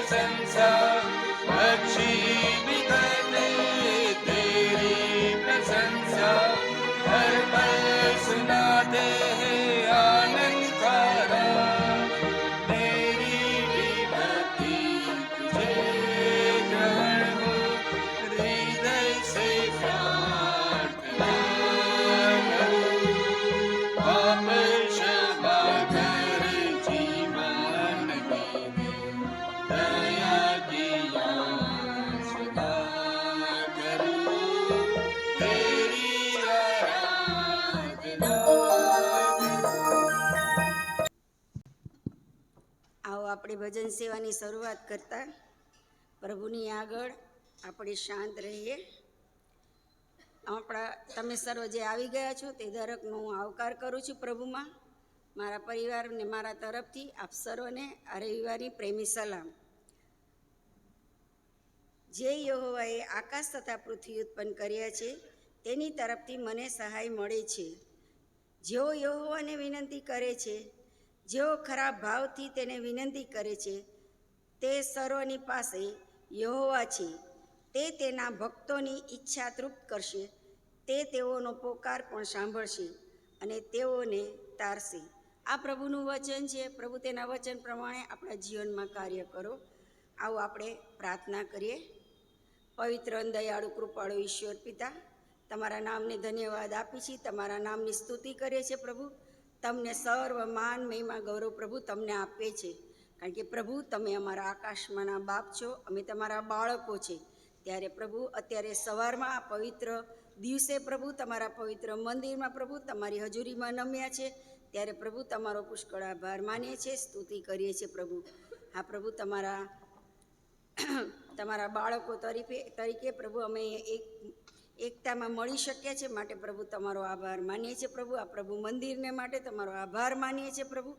प्रशंसा अच्छी भी करते तेरी प्रशंसा हर पल सुनाते हैं आनंद खारा मेरी भी भक्ति तुझे ग्रहण हो हृदय से प्रार्थना करूं पाप क्षमा कर जीवन में दया की याचना करूं तेरी आराधना આવો આપણે ભજન સેવાની શરૂઆત કરતા પ્રભુની આગળ આપણે શાંત રહીએ. તમે સર્વ જે આવી ગયા છો તે દરેકનો હું આવકાર કરું છું પ્રભુમાં. મારા પરિવાર અને મારા તરફથી આપ સર્વને આ રવિવારની પ્રેમી સલામ. જે યહોવાએ આકાશ તથા પૃથ્વી ઉત્પન્ન કર્યા છે તેની તરફથી મને સહાય મળે છે. જેઓ યહોવાને વિનંતી કરે છે, જેઓ ખરાબ ભાવથી તેને વિનંતી કરે છે, તે સર્વની પાસે યહોવા છે. તે તેના ભક્તોની ઈચ્છા તૃપ્ત કરશે. તે તેઓનો પોકાર પણ સાંભળશે અને તેઓને તારશે. આ પ્રભુનું વચન છે. પ્રભુ તેના વચન પ્રમાણે આપણા જીવનમાં કાર્ય કરો. આવો આપણે પ્રાર્થના કરીએ. પવિત્ર દયાળુ કૃપાળુ ઈશ્વર પિતા, તમારા નામને ધન્યવાદ આપી છીએ, તમારા નામની સ્તુતિ કરીએ છીએ. પ્રભુ તમને સર્વ માન મહિમા ગૌરવ પ્રભુ તમને આપે છે, કારણ કે પ્રભુ તમે અમારા આકાશમાંના બાપ છો, અમે તમારા બાળકો છે. ત્યારે પ્રભુ અત્યારે સવારમાં આ પવિત્ર દિવસે પ્રભુ તમારા પવિત્ર મંદિરમાં પ્રભુ તમારી હજુરીમાં નમ્યા છે. ત્યારે પ્રભુ તમારો પુષ્કળ આભાર માનીએ છીએ, સ્તુતિ કરીએ છીએ. પ્રભુ હા પ્રભુ તમારા બાળકો તરીકે પ્રભુ અમે એકતામાં મળી શક્યા છે, માટે પ્રભુ તમારો આભાર માનીએ છીએ. પ્રભુ આ પ્રભુ મંદિરને માટે તમારો આભાર માનીએ છીએ. પ્રભુ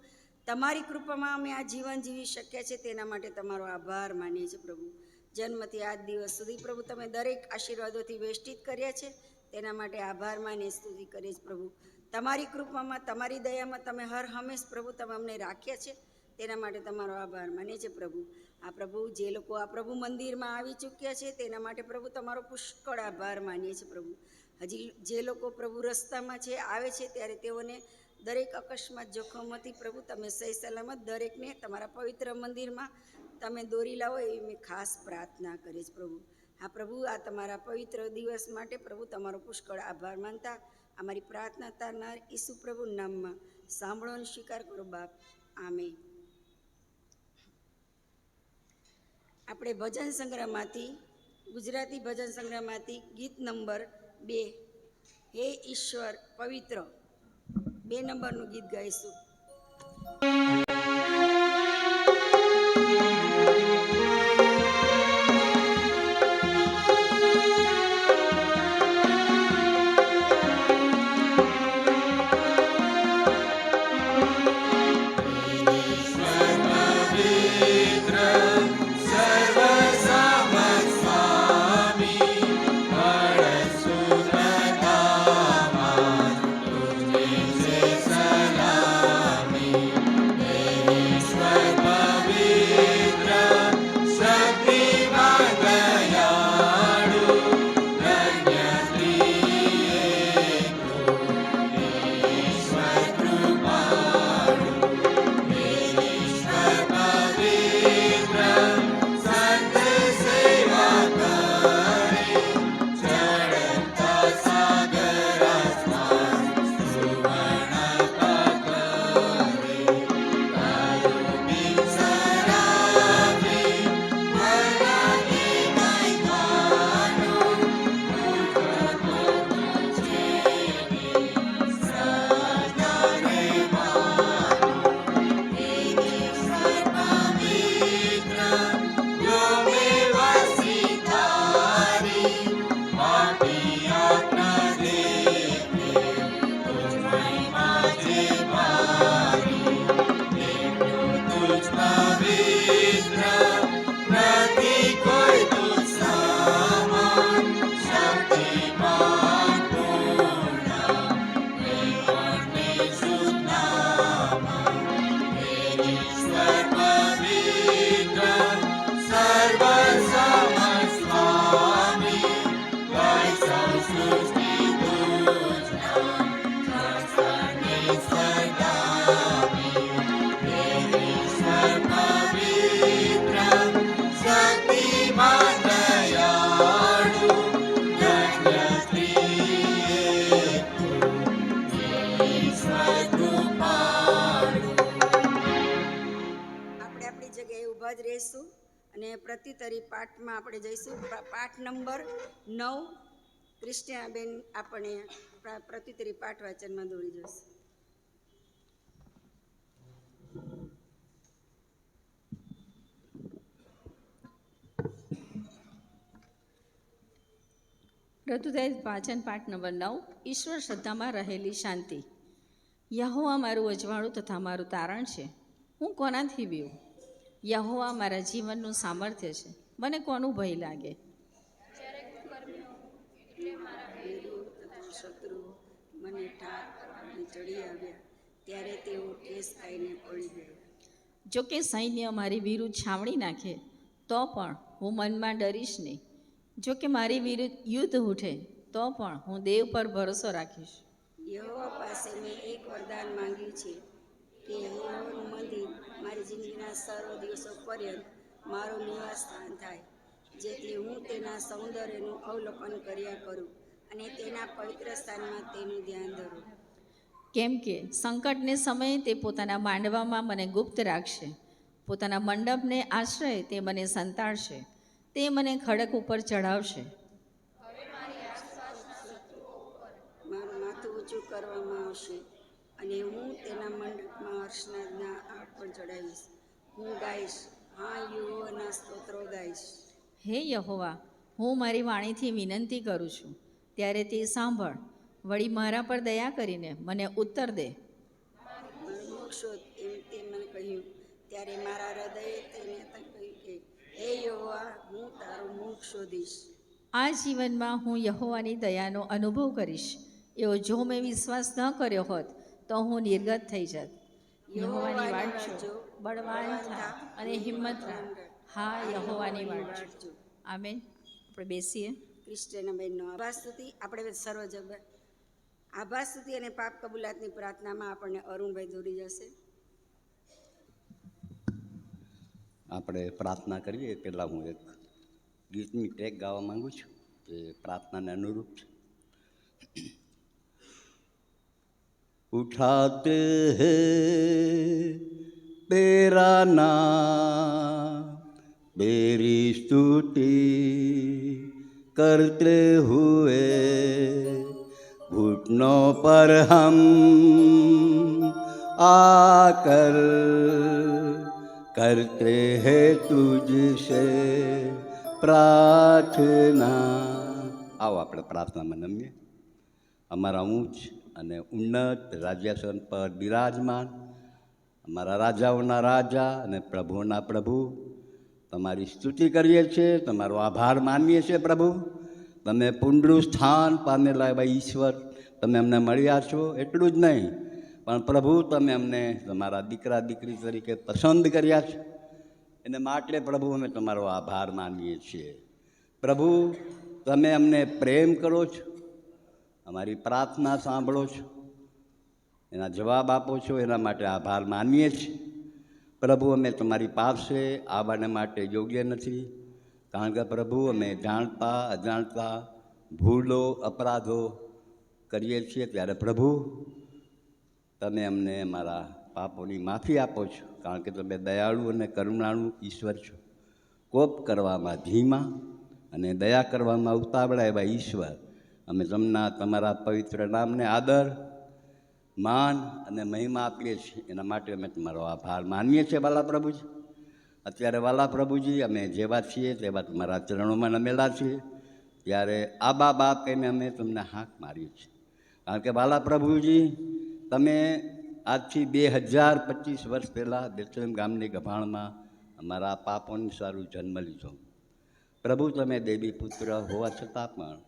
તમારી કૃપામાં અમે આ જીવન જીવી શક્યા છે, તેના માટે તમારો આભાર માનીએ છીએ. પ્રભુ જન્મથી આજ દિવસ સુધી પ્રભુ તમે દરેક આશીર્વાદોથી વેષ્ટિત કર્યા છે, તેના માટે આભાર માનીએ, સ્તુતિ કરીએ છીએ. પ્રભુ તમારી કૃપામાં તમારી દયામાં તમે હર હંમેશ પ્રભુ તમે અમને રાખ્યા છે, તેના માટે તમારો આભાર માનીએ છીએ. પ્રભુ આ પ્રભુ જે લોકો આ પ્રભુ મંદિરમાં આવી ચૂક્યા છે તેના માટે પ્રભુ તમારો પુષ્કળ આભાર માનીએ છીએ. પ્રભુ હજી જે લોકો પ્રભુ રસ્તામાં છે આવે છે ત્યારે તેઓને દરેક અકસ્માત જોખમથી પ્રભુ તમે સહી સલામત દરેકને તમારા પવિત્ર મંદિરમાં તમે દોરી લાવો એવી મેં ખાસ પ્રાર્થના કરીએ છીએ. પ્રભુ હા પ્રભુ આ તમારા પવિત્ર દિવસ માટે પ્રભુ તમારો પુષ્કળ આભાર માનતા અમારી પ્રાર્થના તારનાર ઈસુ પ્રભુ નામમાં સાંભળો અને સ્વીકાર કરો બાપ, આમેન. આપણે ભજન સંગ્રહમાંથી ગુજરાતી ભજન સંગ્રહમાંથી ગીત નંબર 2 હે ઈશ્વર પવિત્ર 2 નંબરનું ગીત ગાઈશું. સલામી અને પ્રત્યુત્તરી પાઠમાં આપણે જઈશું. પાઠ નંબર 9. ક્રિસ્ટિયાબેન આપણે પ્રત્યુત્તરી પાઠ વાંચનમાં દોરી જશે. પ્રત્યુત્તરી વાચન પાઠ નંબર 9. ઈશ્વર શ્રદ્ધામાં રહેલી શાંતિ. યહોવા મારું અજવાળું તથા મારું તારણ છે, હું કોનાથી બીવું? યહોવા મારા જીવનનું સામર્થ્ય છે, મને કોનું ભય લાગે? શત્રુઓ મને ઠાર અને ચડી આવ્યા, ત્યારે તેઓ ઠેસ ખાઈને પડી ગયા. જો કે સૈન્ય મારી વિરુદ્ધ છાવણી નાખે તો પણ હું મનમાં ડરીશ નહીં. જો કે મારી વિરુદ્ધ યુદ્ધ ઉઠે તો પણ હું દેવ પર ભરોસો રાખીશ. યહોવા પાસે મેં એક વરદાન માંગ્યું છે કે યહોવાનું મંદિર મારી જિંદગીના સર્વ દિવસો પર્યંત મારું નિવાસ સ્થાન થાય, જેથી હું તેના સૌંદર્યનું અવલોકન કર્યા કરું અને તેના પવિત્ર સ્થાનમાં તેનું ધ્યાન ધરું. કેમ કે સંકટને સમયે તે પોતાના માંડવામાં મને ગુપ્ત રાખશે, પોતાના મંડપને આશ્રય તે મને સંતાડશે, તે મને ખડક ઉપર ચઢાવશે. મારું માથું ઊંચું કરવામાં આવશે અને હું તેના મંડપમાં હર્ષનાદના આગ પણ ચડાવીશ. હું ગાઈશ, હા, યહોવાના સ્તોત્રો ગાઈશ. હે યહોવા, હું મારી વાણીથી વિનંતી કરું છું, ત્યારે તે સાંભળ. વળી મારા પર દયા કરીને મને ઉત્તર દે. મારું મુખ શોધ, એમ તે મને કહ્યું. ત્યારે મારા હૃદયે તેને કહ્યું કે હે યહોવા, હું તારું મુખ શોધીશ. આ જીવનમાં હું યહોવાની દયાનો અનુભવ કરીશ. એવો જો મેં વિશ્વાસ ન કર્યો હોત તો હું નિર્ગત થઈ જાત. યહોવાની વાંચજો, બળવાન થા અને હિંમત રાખ. હા, યહોવાની વાંચજો. આમેન. આપણે બેસીએ. ક્રિસ્ટિયાનાબેનનો આભાર સ્તુતિ. આપણે સર્વજગ આભાર સ્તુતિ અને પાપ કબૂલાતની પ્રાર્થનામાં આપણને અરુણભાઈ દોરી જશે. આપણે પ્રાર્થના કરીએ પહેલાં હું એક ગીતની ટેક ગાવા માગું છું, જે પ્રાર્થનાને અનુરૂપ છે. ઉઠાતે હે તેરા નામ, तेरी स्तुति करते हुए घुटनों पर हम आकर करते हैं तुझसे प्रार्थना. आओ આપણે પ્રાર્થનામાં નમીએ. અમારા ઊંચ અને ઉન્નત રાજ્યાસન પર બિરાજમાન અમારા રાજાઓના રાજા અને પ્રભુના પ્રભુ, તમારી સ્તુતિ કરીએ છીએ, તમારો આભાર માનીએ છીએ. પ્રભુ, તમે પુનરુત્થાન પામેલા એવા ઈશ્વર તમે અમને મળ્યા છો. એટલું જ નહીં, પણ પ્રભુ તમે અમને તમારા દીકરા દીકરી તરીકે પસંદ કર્યા છે. એને માટે પ્રભુ અમે તમારો આભાર માનીએ છીએ. પ્રભુ, તમે અમને પ્રેમ કરો છો, અમારી પ્રાર્થના સાંભળો છો, એના જવાબ આપો છો, એના માટે આભાર માનીએ છીએ. પ્રભુ, અમે તમારી પાસે આવવાને માટે યોગ્ય નથી, કારણ કે પ્રભુ અમે જાણતા અજાણતા ભૂલો અપરાધો કરીએ છીએ. ત્યારે પ્રભુ તમે અમને અમારા પાપોની માફી આપો છો, કારણ કે તમે દયાળુ અને કરુણાળુ ઈશ્વર છો. કોપ કરવામાં ધીમા અને દયા કરવામાં ઉતાવળા એવા ઈશ્વર, અમે તમારા પવિત્ર નામને આદર માન અને મહિમા આપીએ છીએ. એના માટે અમે તમારો આભાર માનીએ છીએ. વાલા પ્રભુજી, અત્યારે વાલા પ્રભુજી અમે જેવા છીએ તેવા તમારા ચરણોમાં નમેલા છીએ. ત્યારે આબા બાપ કહીને અમે તમને હાંક મારીએ છીએ, કારણ કે વાલા પ્રભુજી તમે આજથી 2025 વર્ષ પહેલાં બેથલેમ ગામની ગભાણમાં અમારા પાપોની સારું જન્મ લીધો. પ્રભુ, તમે દેવી પુત્ર હોવા છતાં પણ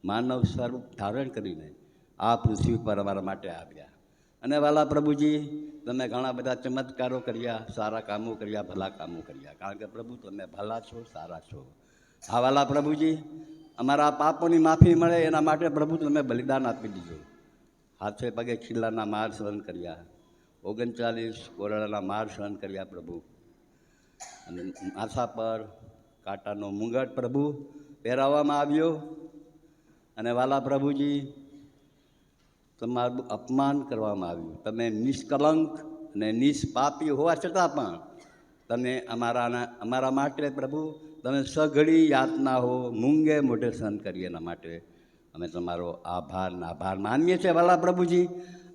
માનવ સ્વરૂપ ધારણ કરીને આ પૃથ્વી પર અમારા માટે આવ્યા. અને વાલા પ્રભુજી તમે ઘણા બધા ચમત્કારો કર્યા, સારા કામો કર્યા, ભલા કામો કર્યા, કારણ કે પ્રભુ તમે ભલા છો, સારા છો. હા વાલા પ્રભુજી, અમારા પાપોની માફી મળે એના માટે પ્રભુ તમે બલિદાન આપી દીધું. હાથે પગે ખીલાના માર સહન કર્યા, 39 કોરડાના માર સહન કર્યા પ્રભુ, અને માથા પર કાંટાનો મુંગટ પ્રભુ પહેરાવવામાં આવ્યો. અને વાલા પ્રભુજી તમારું અપમાન કરવામાં આવ્યું. તમે નિષ્કલંક અને નિષ્પાપી હોવા છતાં પણ તમે અમારા માટે પ્રભુ તમે સઘળી યાતનાઓ મૂંગે મોઢે સહન કરી એના માટે અમે તમારો આભાર માનીએ છીએ વાલા પ્રભુજી.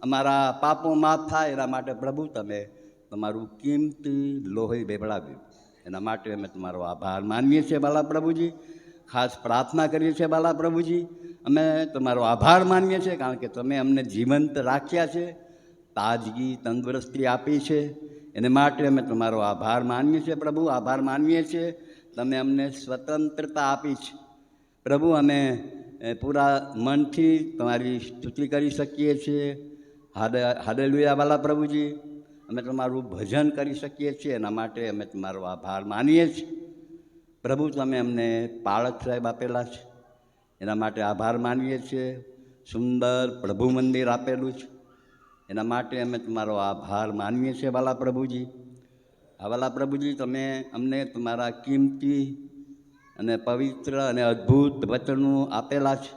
અમારા પાપો માફ થાય એના માટે પ્રભુ તમે તમારું કિંમતી લોહી બેબડાવ્યું એના માટે અમે તમારો આભાર માનીએ છીએ વાલા પ્રભુજી. ખાસ પ્રાર્થના કરીએ છીએ વાલા પ્રભુજી, અમે તમારો આભાર માનીએ છીએ કારણ કે તમે અમને જીવંત રાખ્યા છે, તાજગી તંદુરસ્તી આપી છે, એને માટે અમે તમારો આભાર માનીએ છીએ પ્રભુ. આભાર માનીએ છીએ તમે અમને સ્વતંત્રતા આપી છે પ્રભુ. અમે પૂરા મનથી તમારી સ્તુતિ કરી શકીએ છીએ. હાલેલુયા વાલા પ્રભુજી. અમે તમારું ભજન કરી શકીએ છીએ એના માટે અમે તમારો આભાર માનીએ છીએ પ્રભુ. તમે અમને પાળક સાહેબ આપેલા છે એના માટે આભાર માનીએ છીએ. સુંદર પ્રભુ મંદિર આપેલું છે એના માટે અમે તમારો આભાર માનીએ છીએ વાલા પ્રભુજી. વાલા પ્રભુજી તમે અમને તમારા કિંમતી અને પવિત્ર અને અદ્ભુત વચનો આપેલા છે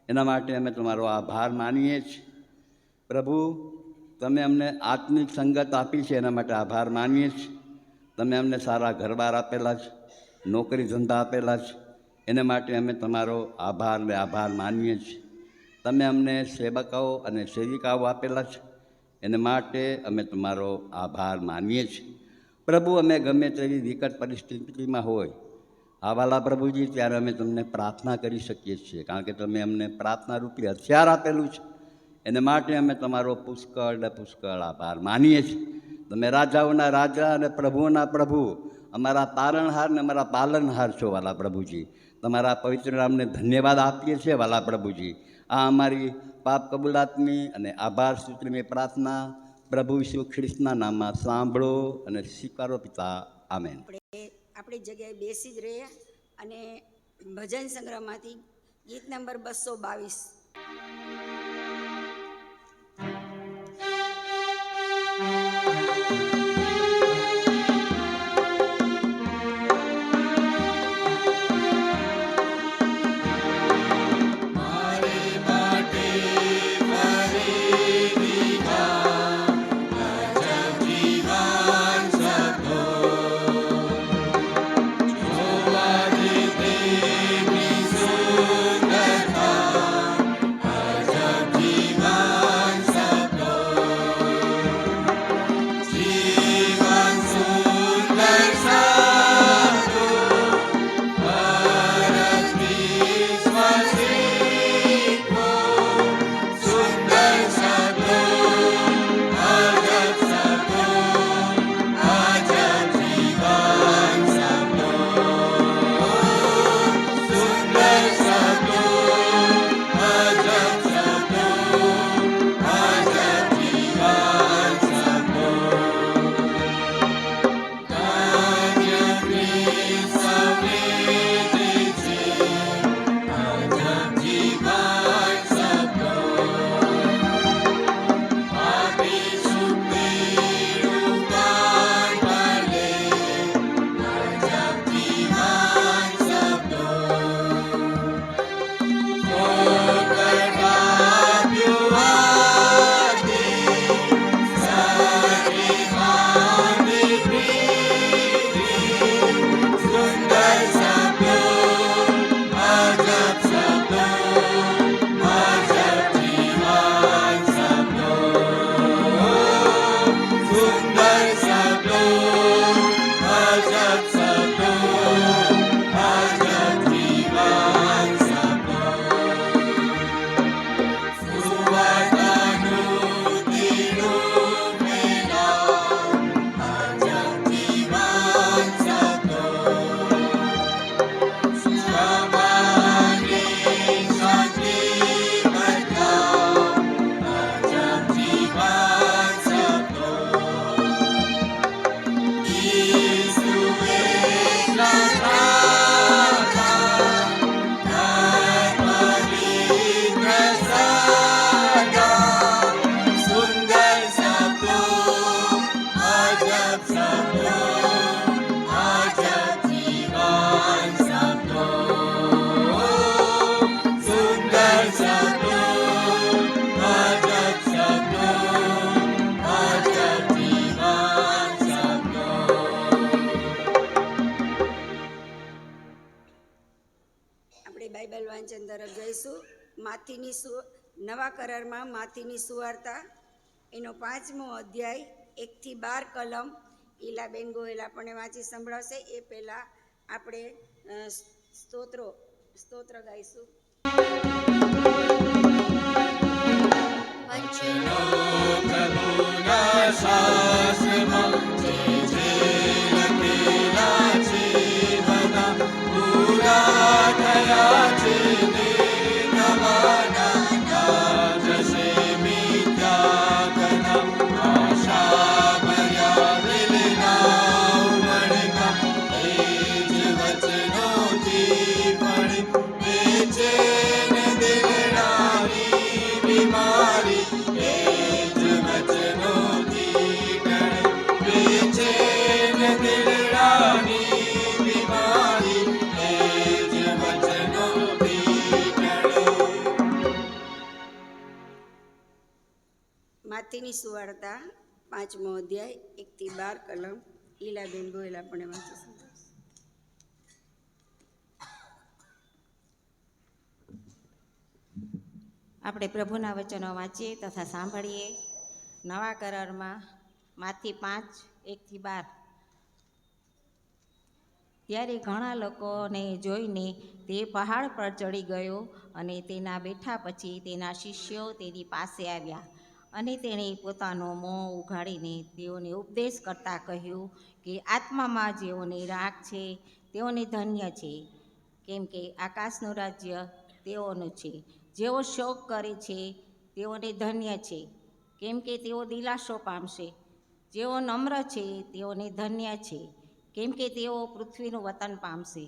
એના માટે અમે તમારો આભાર માનીએ છીએ પ્રભુ. તમે અમને આત્મિક સંગત આપી છે એના માટે આભાર માનીએ છીએ. તમે અમને સારા ઘરબાર આપેલા છે, નોકરી ધંધા આપેલા છે એને માટે અમે તમારો આભાર માનીએ છીએ. તમે અમને સેવકાઓ અને સેવિકાઓ આપેલા છે એને માટે અમે તમારો આભાર માનીએ છીએ પ્રભુ. અમે ગમે તેવી વિકટ પરિસ્થિતિમાં હોય વાલા પ્રભુજી ત્યારે અમે તમને પ્રાર્થના કરી શકીએ છીએ કારણ કે તમે અમને પ્રાર્થના રૂપી હથિયાર આપેલું છે એને માટે અમે તમારો પુષ્કળ આભાર માનીએ છીએ. તમે રાજાઓના રાજા અને પ્રભુઓના પ્રભુ, અમારા તારણહાર ને અમારા પાલનહાર છો વાલા પ્રભુજી. તમારા પવિત્ર નામને ધન્યવાદ આપીએ છીએ વાલા પ્રભુજી. આ અમારી પાપ કબૂલાતની અને આભાર સૂત્રની પ્રાર્થના પ્રભુ ઈસુ ખ્રિસ્તના નામમાં સાંભળો અને સ્વીકારો પિતા, આમેન. આપણી જગ્યાએ બેસી જ રહ્યા અને ભજન સંગ્રહમાંથી ગીત નંબર 222. Jai આપણે બાઇબલ વાંચન તરફ જઈશું. નવા કરારમાં માથીની સુવાર્તા એનો 5મો અધ્યાય 1 થી 12 કલમ ઈલાબેન ગોયલ આપણને વાંચી સંભળાવશે. એ પહેલાં આપણે સ્તોત્ર ગાઈશું. વચનો પ્રભુના શાસ્ત્રમાં જે જે લખેલા છે બધા પૂરા થયા છે. તે નવાના ના જશે મિથ્યા કથા આશા ભર્યા દિલના ઉમળકા એ જ વચનોથી પડે બેચેન દિલડાની બીમારી. એ જ વચનોથી ટળે બેચેન દિલડાની બીમારી. એ જ વચનોથી ટળે. માથીની સુવાર્તા 5મો અધ્યાય 1 થી 12 કલમ ઈલાબેન ગોયલ આપણને વાંચી સંભળાવશે. આપણે પ્રભુના વચનો વાંચીએ તથા સાંભળીએ. નવા કરારમાં માથી 5, 1 થી 12. ત્યારે ઘણા લોકોને જોઈને તે પહાડ પર ચડી ગયો અને તેના બેઠા પછી તેના શિષ્યો તેની પાસે આવ્યા અને તેણે પોતાનો મોં ઉઘાડીને તેઓને ઉપદેશ કરતાં કહ્યું કે આત્મામાં જેઓને રાગ છે તેઓને ધન્ય છે, કેમ કે આકાશનું રાજ્ય તેઓનું છે. જેઓ શોક કરે છે તેઓને ધન્ય છે, કેમ કે તેઓ દિલાસો પામશે. જેઓ નમ્ર છે તેઓને ધન્ય છે, કેમ કે તેઓ પૃથ્વીનું વતન પામશે.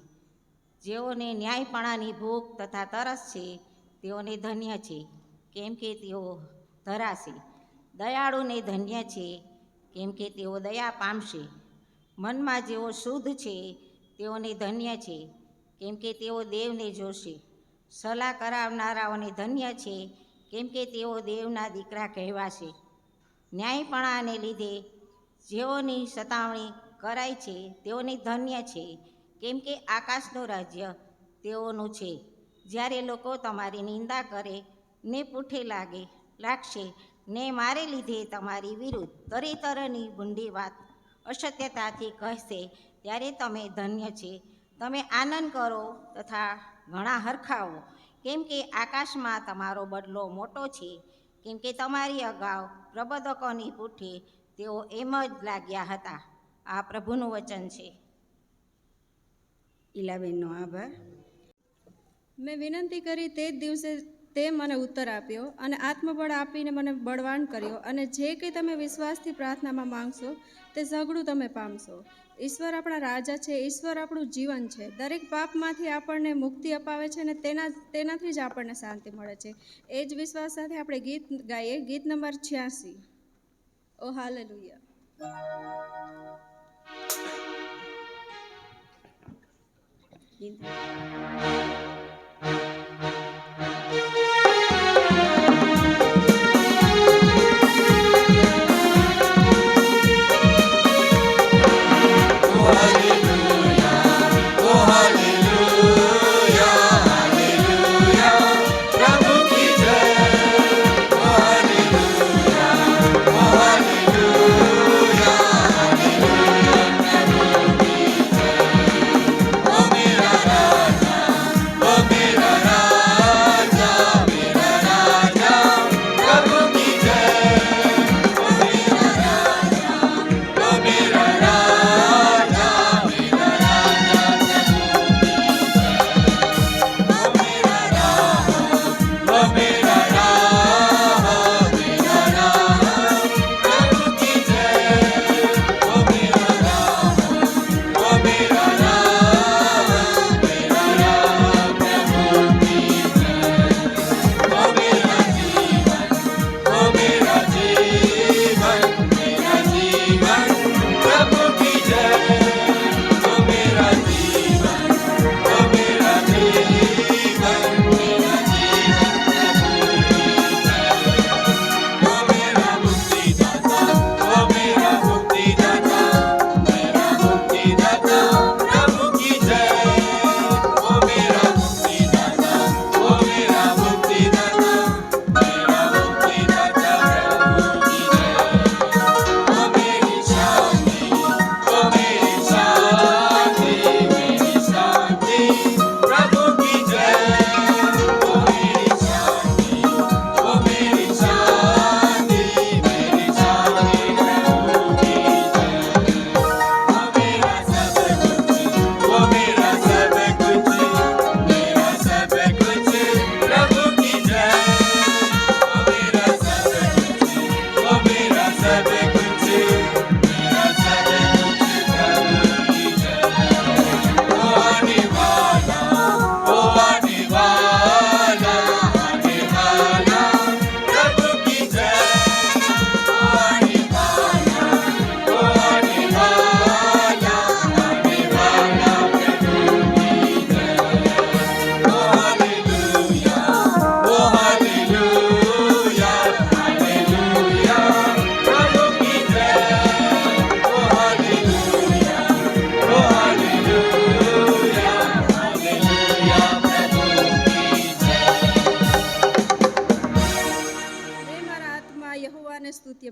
જેઓને ન્યાયપણાની ભૂખ તથા તરસ છે તેઓને ધન્ય છે, કેમ કે તેઓ ધરાશે. દયાળુને ધન્ય છે, કેમ કે તેઓ દયા પામશે. મનમાં જેઓ શુદ્ધ છે તેઓને ધન્ય છે, કેમ કે તેઓ દેવને જોશે. સલાહ કરાવનારાઓને ધન્ય છે, કેમ કે તેઓ દેવના દીકરા કહેવાશે. ન્યાયપણાને લીધે જેઓની સતાવણી કરાય છે તેઓને ધન્ય છે, કેમ કે આકાશનું રાજ્ય તેઓનું છે. જ્યારે લોકો તમારી નિંદા કરે ને પૂઠે લાગશે ને મારે લીધે તમારી વિરુદ્ધ તરતરની ભૂંડી વાત અસત્યતાથી કહેશે, ત્યારે તમે ધન્ય છે. તમે આનંદ કરો તથા ઘણા હરખાવો, કેમ કે આકાશમાં તમારો બદલો મોટો છે. કેમ કે તમારી અગાઉ પ્રબોધકોની પૂઠે તેઓ એમ જ લાગ્યા હતા. આ પ્રભુનું વચન છે. ઈલાબેનનો આભાર. મેં વિનંતી કરી તે જ દિવસે તે મને ઉત્તર આપ્યો અને આત્મબળ આપીને મને બળવાન કર્યો, અને જે કંઈ તમે વિશ્વાસથી પ્રાર્થનામાં માંગશો તે સઘળું તમે પામશો. ઈશ્વર આપણા રાજા છે, ઈશ્વર આપણું જીવન છે. દરેક પાપમાંથી આપણને મુક્તિ અપાવે છે અને તેનાથી જ આપણને શાંતિ મળે છે. એ જ વિશ્વાસ સાથે આપણે ગીત ગાઈએ. ગીત નંબર 86. ઓ હાલેલુયા.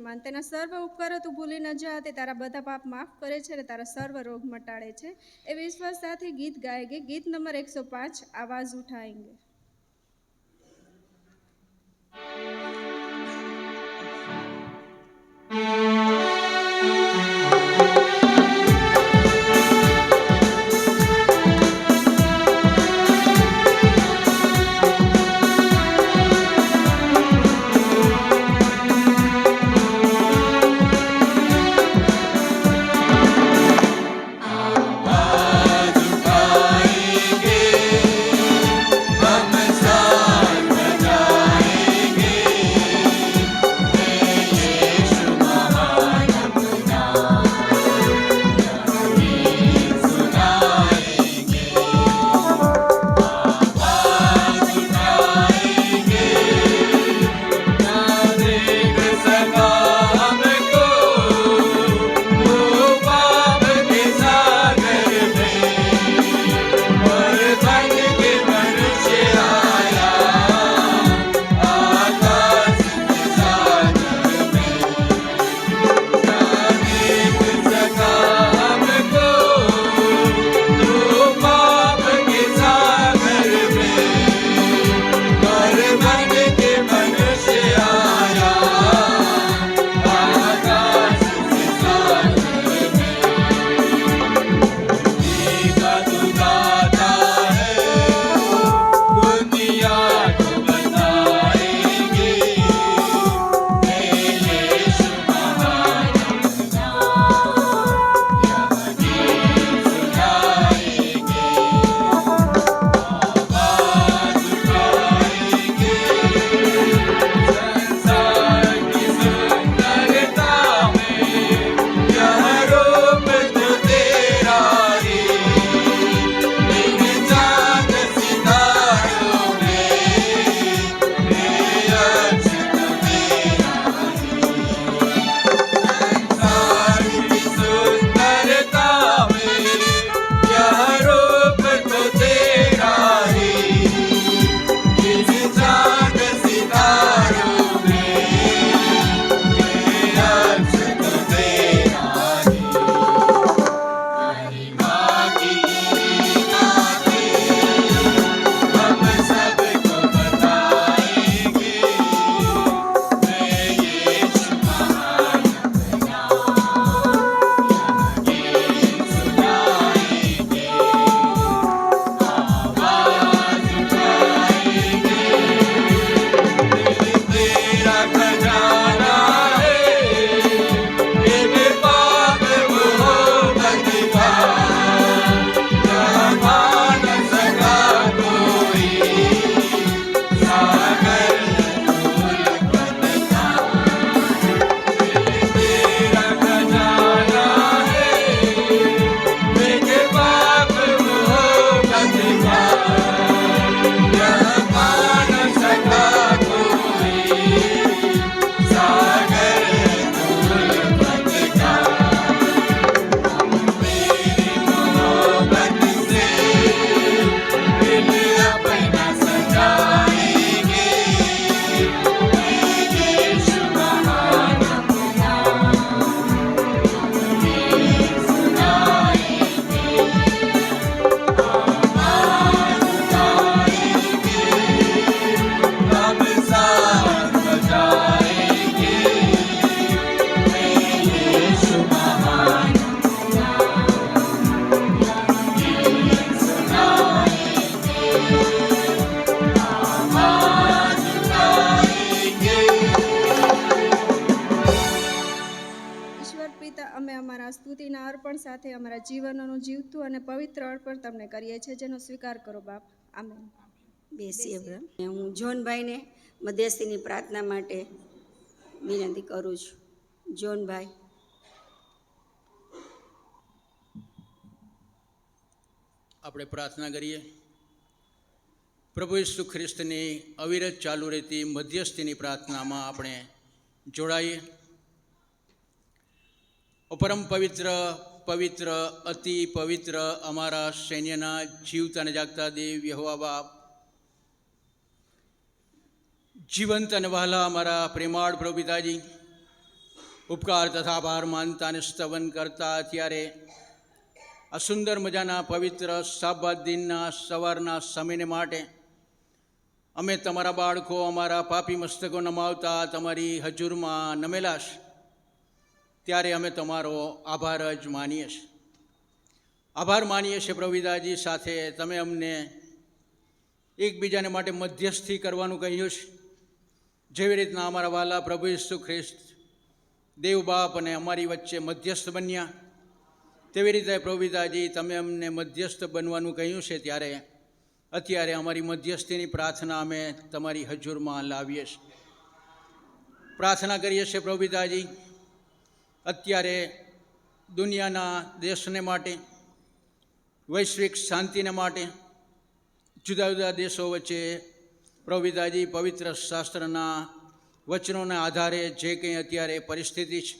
માન. તેના સર્વ ઉપકારો તું ભૂલી ન જા. તે તારા બધા પાપ માફ કરે છે અને તારા સર્વ રોગ મટાડે છે. એ વિશ્વાસ સાથે ગીત ગાएंगे. ગીત નંબર 105, આવાજ ઉઠાएंगे. સ્તુતિના અર્પણ સાથે અમારા જીવનનું જીવતું અને પવિત્ર અર્પણ તમને કરીએ છીએ, જેનો સ્વીકાર કરો બાપ. આમેન. બેસીએ બ્રહ્મ. હું જોનભાઈને મધ્યસ્થીની પ્રાર્થના માટે વિનંતી કરું છું. જોનભાઈ. આપણે પ્રાર્થના કરીએ. પ્રભુ ઈસુ ખ્રિસ્તની અવિરત ચાલુ રહેતી મધ્યસ્થીની પ્રાર્થનામાં આપણે જોડાઈએ. પરમ પવિત્ર પવિત્ર અતિ પવિત્ર અમારા સૈન્યના જીવતા અને જાગતા દેવ યહોવા બાપ, જીવંત અને વહાલા અમારા પ્રેમાળ પ્રભુ પિતાજી, ઉપકાર તથા આભાર માનતા અને સ્તવન કરતા અત્યારે આ સુંદર મજાના પવિત્ર શાબાત દિનના સવારના સમયને માટે અમે તમારા બાળકો અમારા પાપી મસ્તકો નમાવતા તમારી હજુરમાં નમેલા છે, ત્યારે અમે તમારો આભાર જ માનીએ છીએ. આભાર માનીએ છીએ પ્રભુદાજી. સાથે તમે અમને એકબીજાને માટે મધ્યસ્થી કરવાનું કહ્યું છે. જેવી રીતના અમારા વાલા પ્રભુ ઈસુ ખ્રિસ્ત દેવ બાપ અને અમારી વચ્ચે મધ્યસ્થ બન્યા, તેવી રીતે પ્રભુદાજી તમે અમને મધ્યસ્થ બનવાનું કહ્યું છે. ત્યારે અત્યારે અમારી મધ્યસ્થીની પ્રાર્થના અમે તમારી હજુરમાં લાવીએ છીએ. પ્રાર્થના કરીએ છીએ પ્રભુદાજી, અત્યારે દુનિયાના દેશને માટે, વૈશ્વિક શાંતિને માટે, જુદા જુદા દેશો વચ્ચે પ્રભુદાજી પવિત્ર શાસ્ત્રના વચનોના આધારે જે કંઈ અત્યારે પરિસ્થિતિ છે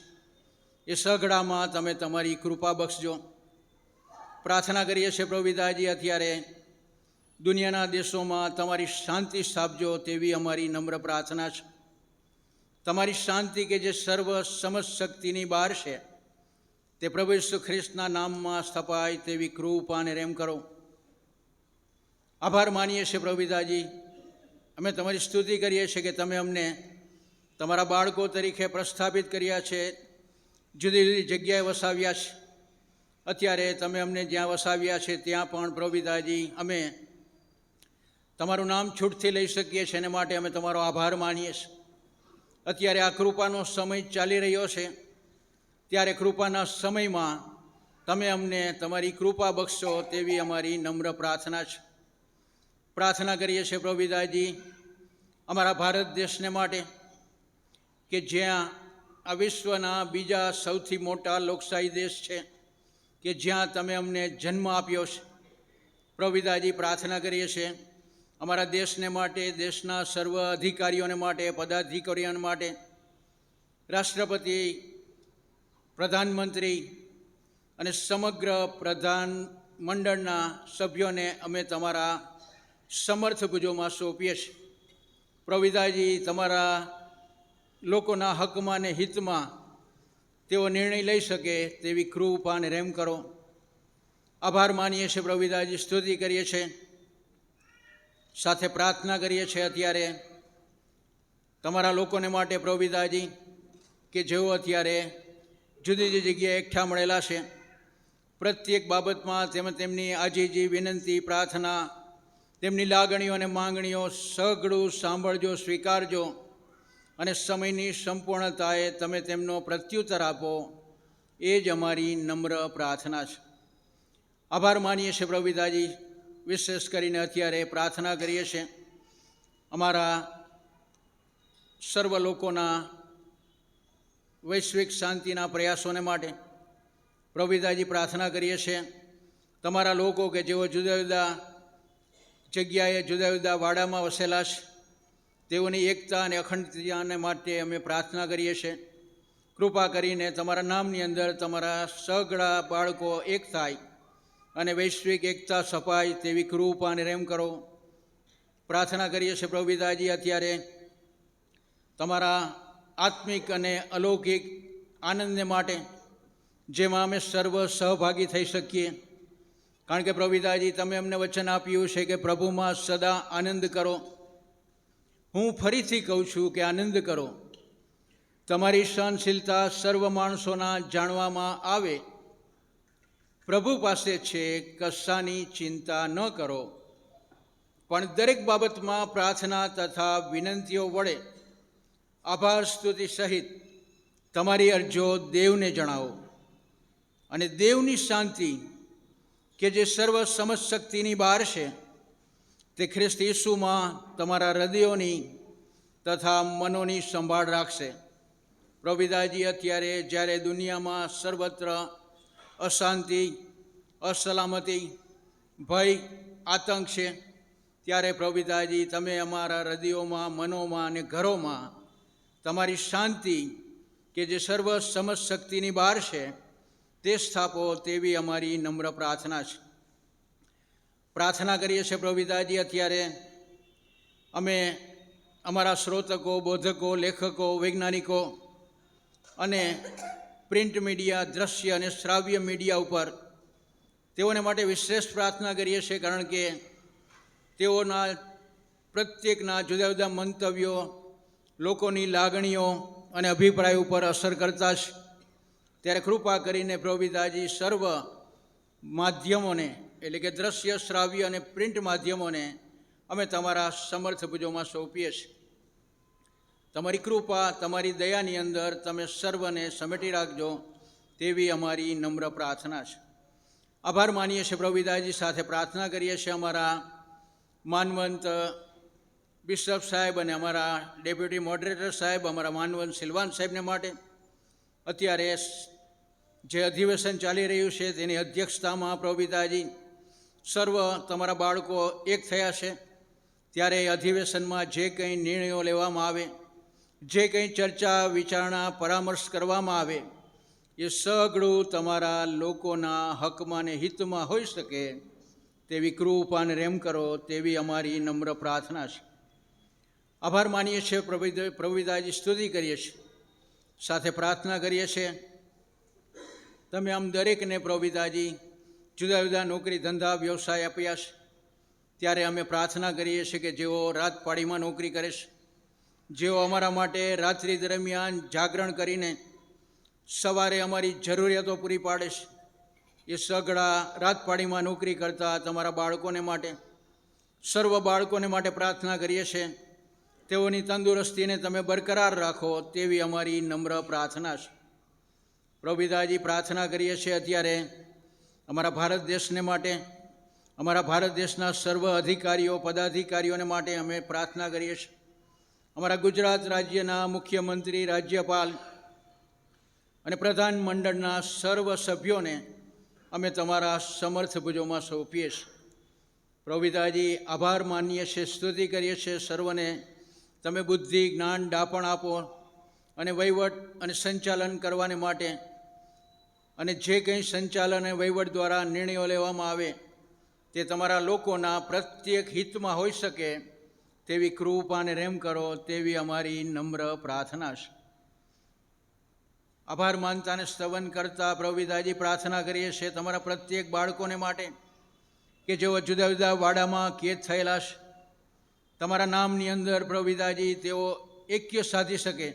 એ સઘળામાં તમે તમારી કૃપા બક્ષજો. પ્રાર્થના કરીએ છીએ પ્રભુદાજી, અત્યારે દુનિયાના દેશોમાં તમારી શાંતિ સ્થાપજો, તેવી અમારી નમ્ર પ્રાર્થના છે. તમારી શાંતિ કે જે સર્વ સમસ્ત શક્તિની બહાર છે, તે પ્રભુ ઈસુ ખ્રિસ્તના નામમાં સ્થપાય તેવી કૃપા અને રેમ કરો. આભાર માનીએ છીએ પ્રભુદાજી. અમે તમારી સ્તુતિ કરીએ છીએ કે તમે અમને તમારા બાળકો તરીકે પ્રસ્થાપિત કર્યા છે, જુદી જુદી જગ્યાએ વસાવ્યા છે. અત્યારે તમે અમને જ્યાં વસાવ્યા છે ત્યાં પણ પ્રભુદાજી અમે તમારું નામ છૂટથી લઈ શકીએ છીએ, એના માટે અમે તમારો આભાર માનીએ છીએ. અત્યારે આ કૃપાનો સમય ચાલી રહ્યો છે, ત્યારે કૃપાના સમયમાં તમે અમને તમારી કૃપા બક્ષશો તેવી અમારી નમ્ર પ્રાર્થના છે. પ્રાર્થના કરીએ છીએ પ્રભુદાજી અમારા ભારત દેશને માટે, કે જ્યાં આ વિશ્વના બીજા સૌથી મોટા લોકશાહી દેશ છે, કે જ્યાં તમે અમને જન્મ આપ્યો છે. પ્રભુદાજી પ્રાર્થના કરીએ છીએ અમારા દેશને માટે, દેશના સર્વ અધિકારીઓને માટે, પદાધિકારીઓને માટે, રાષ્ટ્રપતિ, પ્રધાનમંત્રી અને સમગ્ર પ્રધાન મંડળના સભ્યોને અમે તમારા સમર્થ ભુજોમાં સોંપીએ છીએ. પ્રભુદાજી તમારા લોકોના હકમાં અને હિતમાં તેઓ નિર્ણય લઈ શકે તેવી કૃપા અને રેમ કરો. આભાર માનીએ છીએ પ્રભુદાજી, સ્તુતિ કરીએ છીએ, સાથે પ્રાર્થના કરીએ છીએ અત્યારે તમારા લોકોને માટે પ્રભુદાજી, કે જેઓ અત્યારે જુદી જુદી જગ્યાએ એકઠા મળેલા છે. પ્રત્યેક બાબતમાં તેમની આજીજી, વિનંતી, પ્રાર્થના, તેમની લાગણીઓ અને માંગણીઓ સઘળું સાંભળજો, સ્વીકારજો અને સમયની સંપૂર્ણતાએ તમે તેમનો પ્રત્યુત્તર આપો, એ જ અમારી નમ્ર પ્રાર્થના છે. આભાર માનીએ છીએ પ્રભુદાજી. વિશેષ કરીને અત્યારે પ્રાર્થના કરીએ છીએ અમારા સર્વ લોકોના વૈશ્વિક શાંતિના પ્રયાસોને માટે. પ્રભુદાજી પ્રાર્થના કરીએ છીએ તમારા લોકો કે જેઓ જુદા જુદા જગ્યાએ, જુદા જુદા વાડામાં વસેલા છે, તેઓની એકતા અને અખંડતાને માટે અમે પ્રાર્થના કરીએ છીએ. કૃપા કરીને તમારા નામની અંદર તમારા સઘળા બાળકો એક થાય અને વૈશ્વિક એકતા સપાય તેવી કૃપા અને રેમ કરો. પ્રાર્થના કરીએ છીએ પ્રભુદાજી અત્યારે તમારા આત્મિક અને અલૌકિક આનંદને માટે, જેમાં અમે સર્વ સહભાગી થઈ શકીએ. કારણ કે પ્રભુદાજી તમે અમને વચન આપ્યું છે કે પ્રભુમાં સદા આનંદ કરો. હું ફરીથી કહું છું કે આનંદ કરો. તમારી સહનશીલતા સર્વ માણસોના જાણવામાં આવે. પ્રભુ પાસે છે, કશાની ચિંતા ન કરો, પણ દરેક બાબતમાં પ્રાર્થના તથા વિનંતીઓ વડે આભાર સ્તુતિ સહિત તમારી અરજો દેવને જણાવો. અને દેવની શાંતિ કે જે સર્વ સમસ્ત શક્તિની બહાર છે, તે ખ્રિસ્ત ઈસુમાં તમારા હૃદયોની તથા મનોની સંભાળ રાખશે. પ્રભુદાજી અત્યારે જ્યારે દુનિયામાં સર્વત્ર અશાંતિ, અસલામતી, ભય, આતંક છે, ત્યારે પ્રભુદાજી તમે અમારા હૃદયોમાં, મનોમાં અને ઘરોમાં તમારી શાંતિ કે જે સર્વ સમસ્ત શક્તિની બહાર છે તે સ્થાપો તેવી અમારી નમ્ર પ્રાર્થના છે. પ્રાર્થના કરીએ છીએ પ્રભુદાજી અત્યારે અમે અમારા શ્રોતકો, બોધકો, લેખકો, વૈજ્ઞાનિકો અને પ્રિન્ટ મીડિયા, દ્રશ્ય અને શ્રાવ્ય મીડિયા ઉપર તેઓને માટે વિશેષ પ્રાર્થના કરીએ છીએ, કારણ કે તેઓના પ્રત્યેકના જુદા જુદા મંતવ્યો લોકોની લાગણીઓ અને અભિપ્રાય ઉપર અસર કરતા છે. ત્યારે કૃપા કરીને પ્રભુ પિતાજી સર્વ માધ્યમોને એટલે કે દ્રશ્ય, શ્રાવ્ય અને પ્રિન્ટ માધ્યમોને અમે તમારા સમર્થ ભુજોમાં સોંપીએ છીએ. તમારી કૃપા, તમારી દયાની અંદર તમે સર્વને સમેટી રાખજો તેવી અમારી નમ્ર પ્રાર્થના છે. આભાર માનીએ છીએ પ્રભુ પિતાજી. સાથે પ્રાર્થના કરીએ છીએ અમારા માનવંત બિશપ સાહેબ અને અમારા ડેપ્યુટી મોડરેટર સાહેબ, અમારા માનવંત સિલવાન સાહેબને માટે. અત્યારે જે અધિવેશન ચાલી રહ્યું છે તેની અધ્યક્ષતામાં પ્રભુ પિતાજી સર્વ તમારા બાળકો એક થયા છે. ત્યારે અધિવેશનમાં જે કંઈ નિર્ણયો લેવામાં આવે, જે કંઈ ચર્ચા, વિચારણા, પરામર્શ કરવામાં આવે, એ સઘળું તમારા લોકોના હકમાં ને હિતમાં હોઈ શકે તેવી કૃપા અને રેમ કરો તેવી અમારી નમ્ર પ્રાર્થના છે. આભાર માનીએ છીએ પ્રભુ પિતાજી, સ્તુતિ કરીએ છીએ. સાથે પ્રાર્થના કરીએ છીએ તમે આમ દરેકને પ્રભુ પિતાજી જુદા જુદા નોકરી, ધંધા, વ્યવસાય આપ્યા છે. ત્યારે અમે પ્રાર્થના કરીએ છીએ કે જેઓ રાત પાળીમાં નોકરી કરે છે, જેઓ અમારા માટે રાત્રિ દરમિયાન જાગરણ કરીને સવારે અમારી જરૂરિયાતો પૂરી પાડે છે, એ સઘળા રાત પાળીમાં નોકરી કરતા તમારા બાળકોને માટે, સર્વ બાળકોને માટે પ્રાર્થના કરીએ છીએ. તેઓની તંદુરસ્તીને તમે બરકરાર રાખો તેવી અમારી નમ્ર પ્રાર્થના છે. પ્રભુ પિતાજી, પ્રાર્થના કરીએ છીએ અત્યારે અમારા ભારત દેશને માટે, અમારા ભારત દેશના સર્વ અધિકારીઓ, પદાધિકારીઓને માટે અમે પ્રાર્થના કરીએ છીએ. અમારા ગુજરાત રાજ્યના મુખ્યમંત્રી, રાજ્યપાલ અને પ્રધાનમંડળના સર્વ સભ્યોને અમે તમારા સમર્થ ભુજોમાં સોંપીએ છીએ. પ્રભુ પિતાજી, આભાર માનીએ છીએ, સ્તુતિ કરીએ છીએ. સર્વને તમે બુદ્ધિ, જ્ઞાન, ડાપણ આપો અને વહીવટ અને સંચાલન કરવાને માટે, અને જે કંઈ સંચાલન અને વહીવટ દ્વારા નિર્ણયો લેવામાં આવે તે તમારા લોકોના પ્રત્યેક હિતમાં હોઈ શકે તેવી કૃપા અને રેમ કરો તેવી અમારી નમ્ર પ્રાર્થના છે. આભાર માનતા અને સ્તવન કરતા પ્રભુ પિતાજી, પ્રાર્થના કરીએ છીએ તમારા પ્રત્યેક બાળકોને માટે કે જેઓ જુદા જુદા વાડામાં કેદ થયેલા છે. તમારા નામની અંદર પ્રભુ પિતાજી તેઓ એક્ય સાધી શકે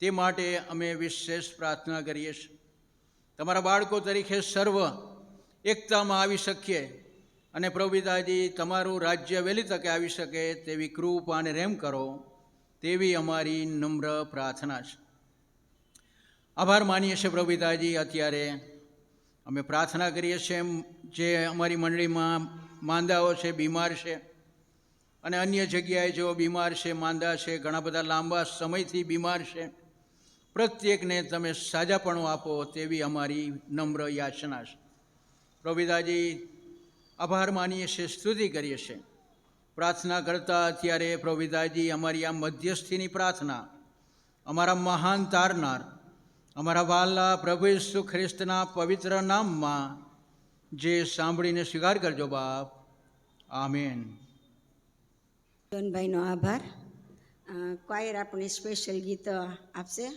તે માટે અમે વિશેષ પ્રાર્થના કરીએ છીએ. તમારા બાળકો તરીકે સર્વ એકતામાં આવી શકીએ અને પ્રભુ પિતાજી તમારું રાજ્ય વહેલી તકે આવી શકે તેવી કૃપા અને રેમ કરો તેવી અમારી નમ્ર પ્રાર્થના છે. આભાર માનીએ છીએ પ્રભુ પિતાજી. અત્યારે અમે પ્રાર્થના કરીએ છીએ જે અમારી મંડળીમાં માંદાઓ છે, બીમાર છે અને અન્ય જગ્યાએ જેઓ બીમાર છે, માંદા છે, ઘણા બધા લાંબા સમયથી બીમાર છે, પ્રત્યેકને તમે સાજાપણું આપો તેવી અમારી નમ્ર યાચના છે. પ્રભુ પિતાજી, આભાર માનીએ છીએ, સ્તુતિ કરીએ છીએ. પ્રાર્થના કરતા અત્યારે પ્રભુ પિતાજી અમારી આ મધ્યસ્થીની પ્રાર્થના અમારા મહાન તારનાર, અમારા વહાલા પ્રભુ ઈસુ ખ્રિસ્તના પવિત્ર નામમાં જે સાંભળીને સ્વીકાર કરજો બાપ. આમેન. જોનભાઈનો આભાર. ક્વાયર આપણે સ્પેશિયલ ગીત આપશે.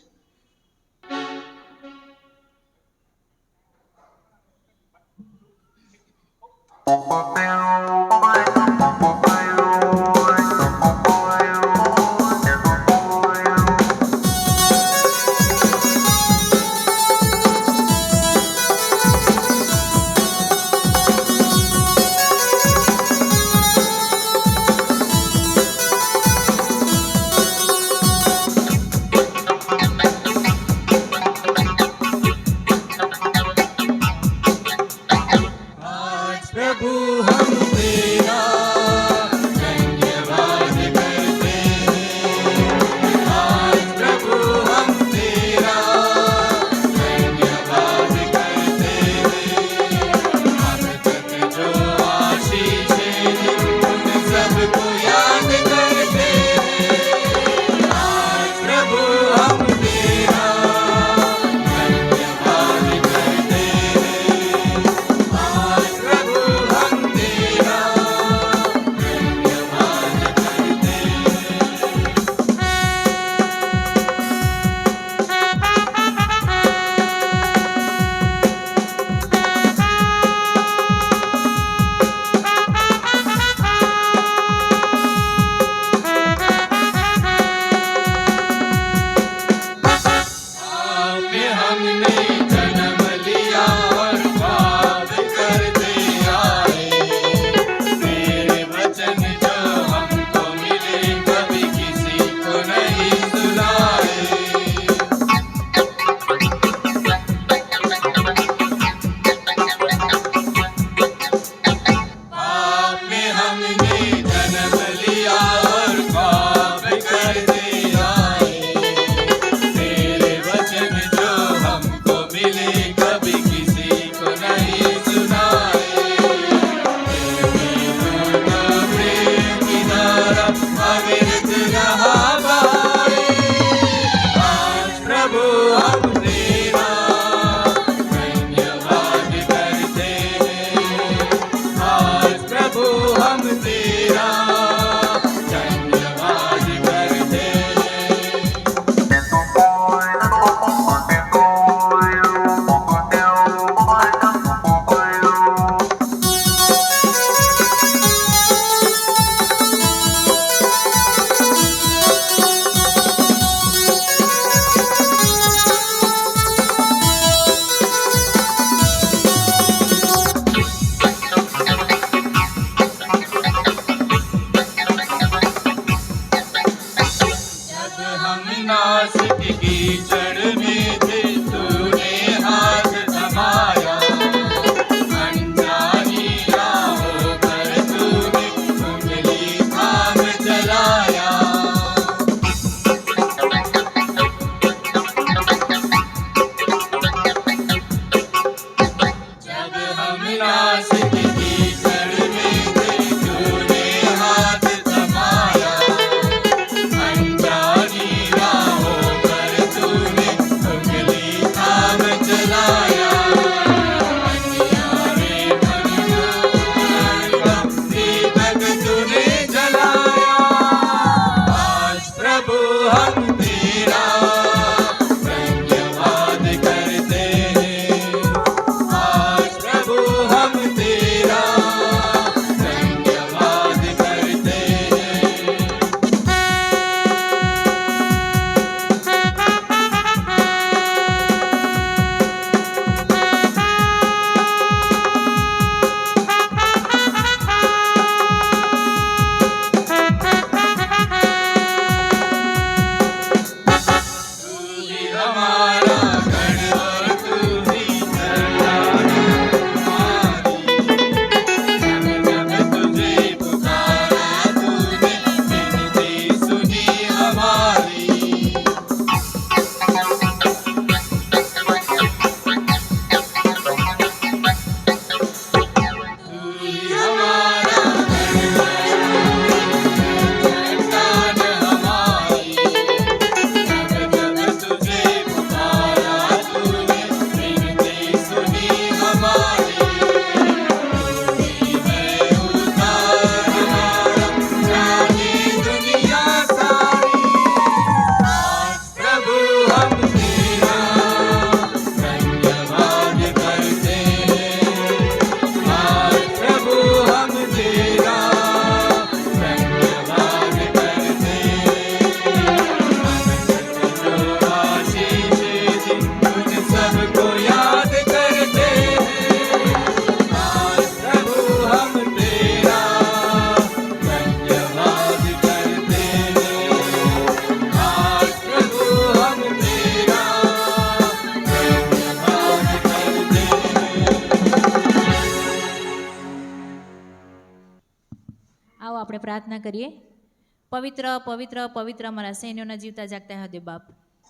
આવો આપણે પ્રાર્થના કરીએ. પવિત્ર પવિત્ર પવિત્ર અમારા સૈન્યોના જીવતા જાગતા હૃદય બાપ,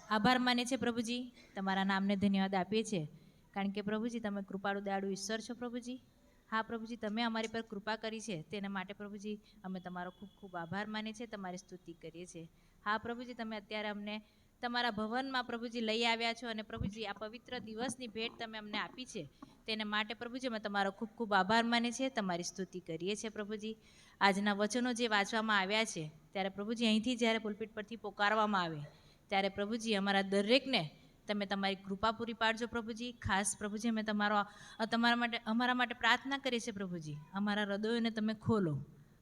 આભાર માને છે પ્રભુજી, તમારા નામને ધન્યવાદ આપીએ છીએ, કારણ કે પ્રભુજી તમે કૃપાળુ દયાળુ ઈશ્વર છો પ્રભુજી. હા પ્રભુજી, તમે અમારી પર કૃપા કરી છે તેના માટે પ્રભુજી અમે તમારો ખૂબ ખૂબ આભાર માનીએ છીએ, તમારી સ્તુતિ કરીએ છીએ. હા પ્રભુજી, તમે અત્યારે અમને તમારા ભવનમાં પ્રભુજી લઈ આવ્યા છો અને પ્રભુજી આ પવિત્ર દિવસની ભેટ તમે અમને આપી છે તેને માટે પ્રભુજી અમે તમારો ખૂબ ખૂબ આભાર માનીએ છીએ, તમારી સ્તુતિ કરીએ છીએ પ્રભુજી. આજના વચનો જે વાંચવામાં આવ્યા છે ત્યારે પ્રભુજી અહીંથી જ્યારે પુલપીટ પરથી પોકારવામાં આવે ત્યારે પ્રભુજી અમારા દરેકને તમે તમારી કૃપા પૂરી પાડજો પ્રભુજી. ખાસ પ્રભુજી અમે અમારા માટે પ્રાર્થના કરીએ છીએ પ્રભુજી, અમારા હૃદયોને તમે ખોલો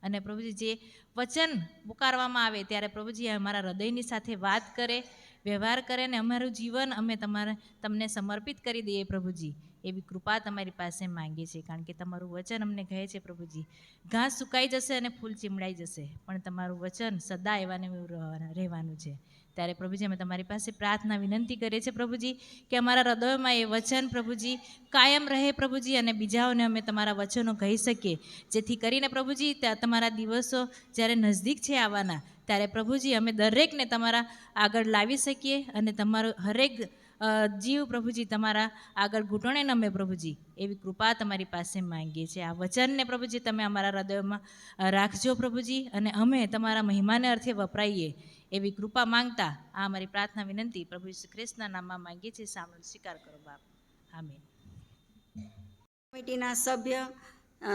અને પ્રભુજી જે વચન પુકારવામાં આવે ત્યારે પ્રભુજી અમારા હૃદયની સાથે વાત કરે, વ્યવહાર કરે અને અમારું જીવન અમે તમને સમર્પિત કરી દઈએ પ્રભુજી. એવી કૃપા તમારી પાસે માંગીએ છીએ, કારણ કે તમારું વચન અમને કહે છે પ્રભુજી, ઘાસ સુકાઈ જશે અને ફૂલ ચીમડાઈ જશે પણ તમારું વચન સદા એવાને રહેવાનું છે. ત્યારે પ્રભુજી અમે તમારી પાસે પ્રાર્થના વિનંતી કરીએ છીએ પ્રભુજી કે અમારા હૃદયોમાં એ વચન પ્રભુજી કાયમ રહે પ્રભુજી, અને બીજાઓને અમે તમારા વચનો કહી શકીએ, જેથી કરીને પ્રભુજી તમારા દિવસો જ્યારે નજદીક છે આવવાના ત્યારે પ્રભુજી અમે દરેકને તમારા આગળ લાવી શકીએ અને તમારું હરેક જીવ પ્રભુજી તમારા આગળ ઘૂંટણે નમે પ્રભુજી, એવી કૃપા તમારી પાસે માંગીએ છીએ. આ વચનને પ્રભુજી તમે અમારા હૃદયમાં રાખજો પ્રભુજી, અને અમે તમારા મહિમાને અર્થે વપરાઈએ એવી કૃપા માંગતા આ અમારી પ્રાર્થના વિનંતી પ્રભુ શ્રી કૃષ્ણના નામમાં માંગીએ છીએ. સાંભળ સ્વીકાર કરો બાપ. આમીન. કમિટીના સભ્ય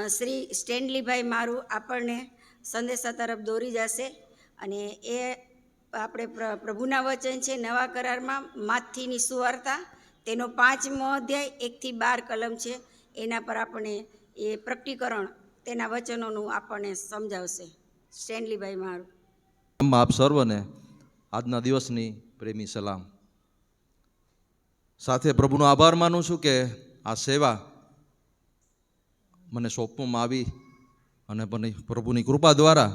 શ્રી સ્ટેનલીભાઈ મારું આપણને સંદેશા તરફ દોરી જશે અને એ આપણે પ્રભુના વચન છે નવા કરારમાં માથીની સુવાર્તા, તેનો 5મો અધ્યાય 1-12 કલમ છે, એના પર આપણે એ પ્રકટીકરણ તેના વચનોનું આપણને સમજાવશે. સ્ટેનલીભાઈ મારું. આપ સર્વને આજના દિવસની પ્રેમી સલામ. સાથે પ્રભુનો આભાર માનું છું કે આ સેવા મને સોંપવામાં આવી અને પ્રભુની કૃપા દ્વારા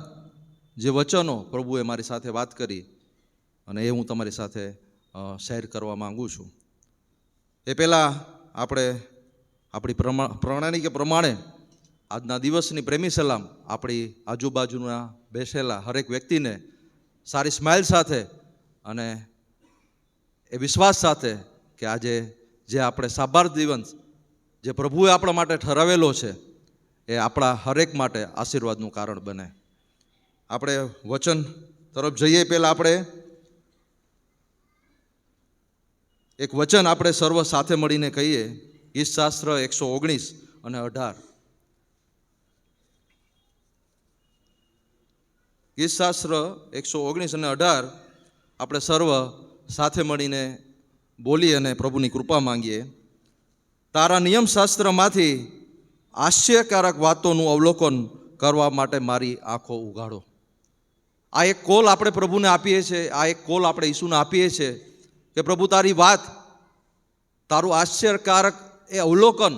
જે વચનો પ્રભુએ મારી સાથે વાત કરી અને એ હું તમારી સાથે શેર કરવા માગું છું. એ પહેલાં આપણે આપણી પ્રણાલી કે પ્રમાણે આજના દિવસની પ્રેમી સલામ આપણી આજુબાજુના બેસેલા હરેક વ્યક્તિને સારી સ્માઇલ સાથે અને એ વિશ્વાસ સાથે કે આજે જે આપણે સાબાર દિવસ જે પ્રભુએ આપણા માટે ઠરાવેલો છે એ આપણા હરેક માટે આશીર્વાદનું કારણ બને. આપણે વચન તરફ જઈએ પહેલાં આપણે એક વચન આપણે સર્વ સાથે મળીને કહીએ. ગીતશાસ્ત્ર 119 અને 18. ગીતશાસ્ત્ર 119 અને 18 આપણે સર્વ સાથે મળીને બોલી અને પ્રભુની કૃપા માંગીએ. તારા નિયમશાસ્ત્રમાંથી આશ્ચર્યકારક વાતોનું અવલોકન કરવા માટે મારી આંખો ઉઘાડો. આ એક કોલ આપણે પ્રભુને આપીએ છીએ, આ એક કોલ આપણે ઈસુને આપીએ છીએ કે પ્રભુ તારી વાત, તારું આશ્ચર્યકારક એ અવલોકન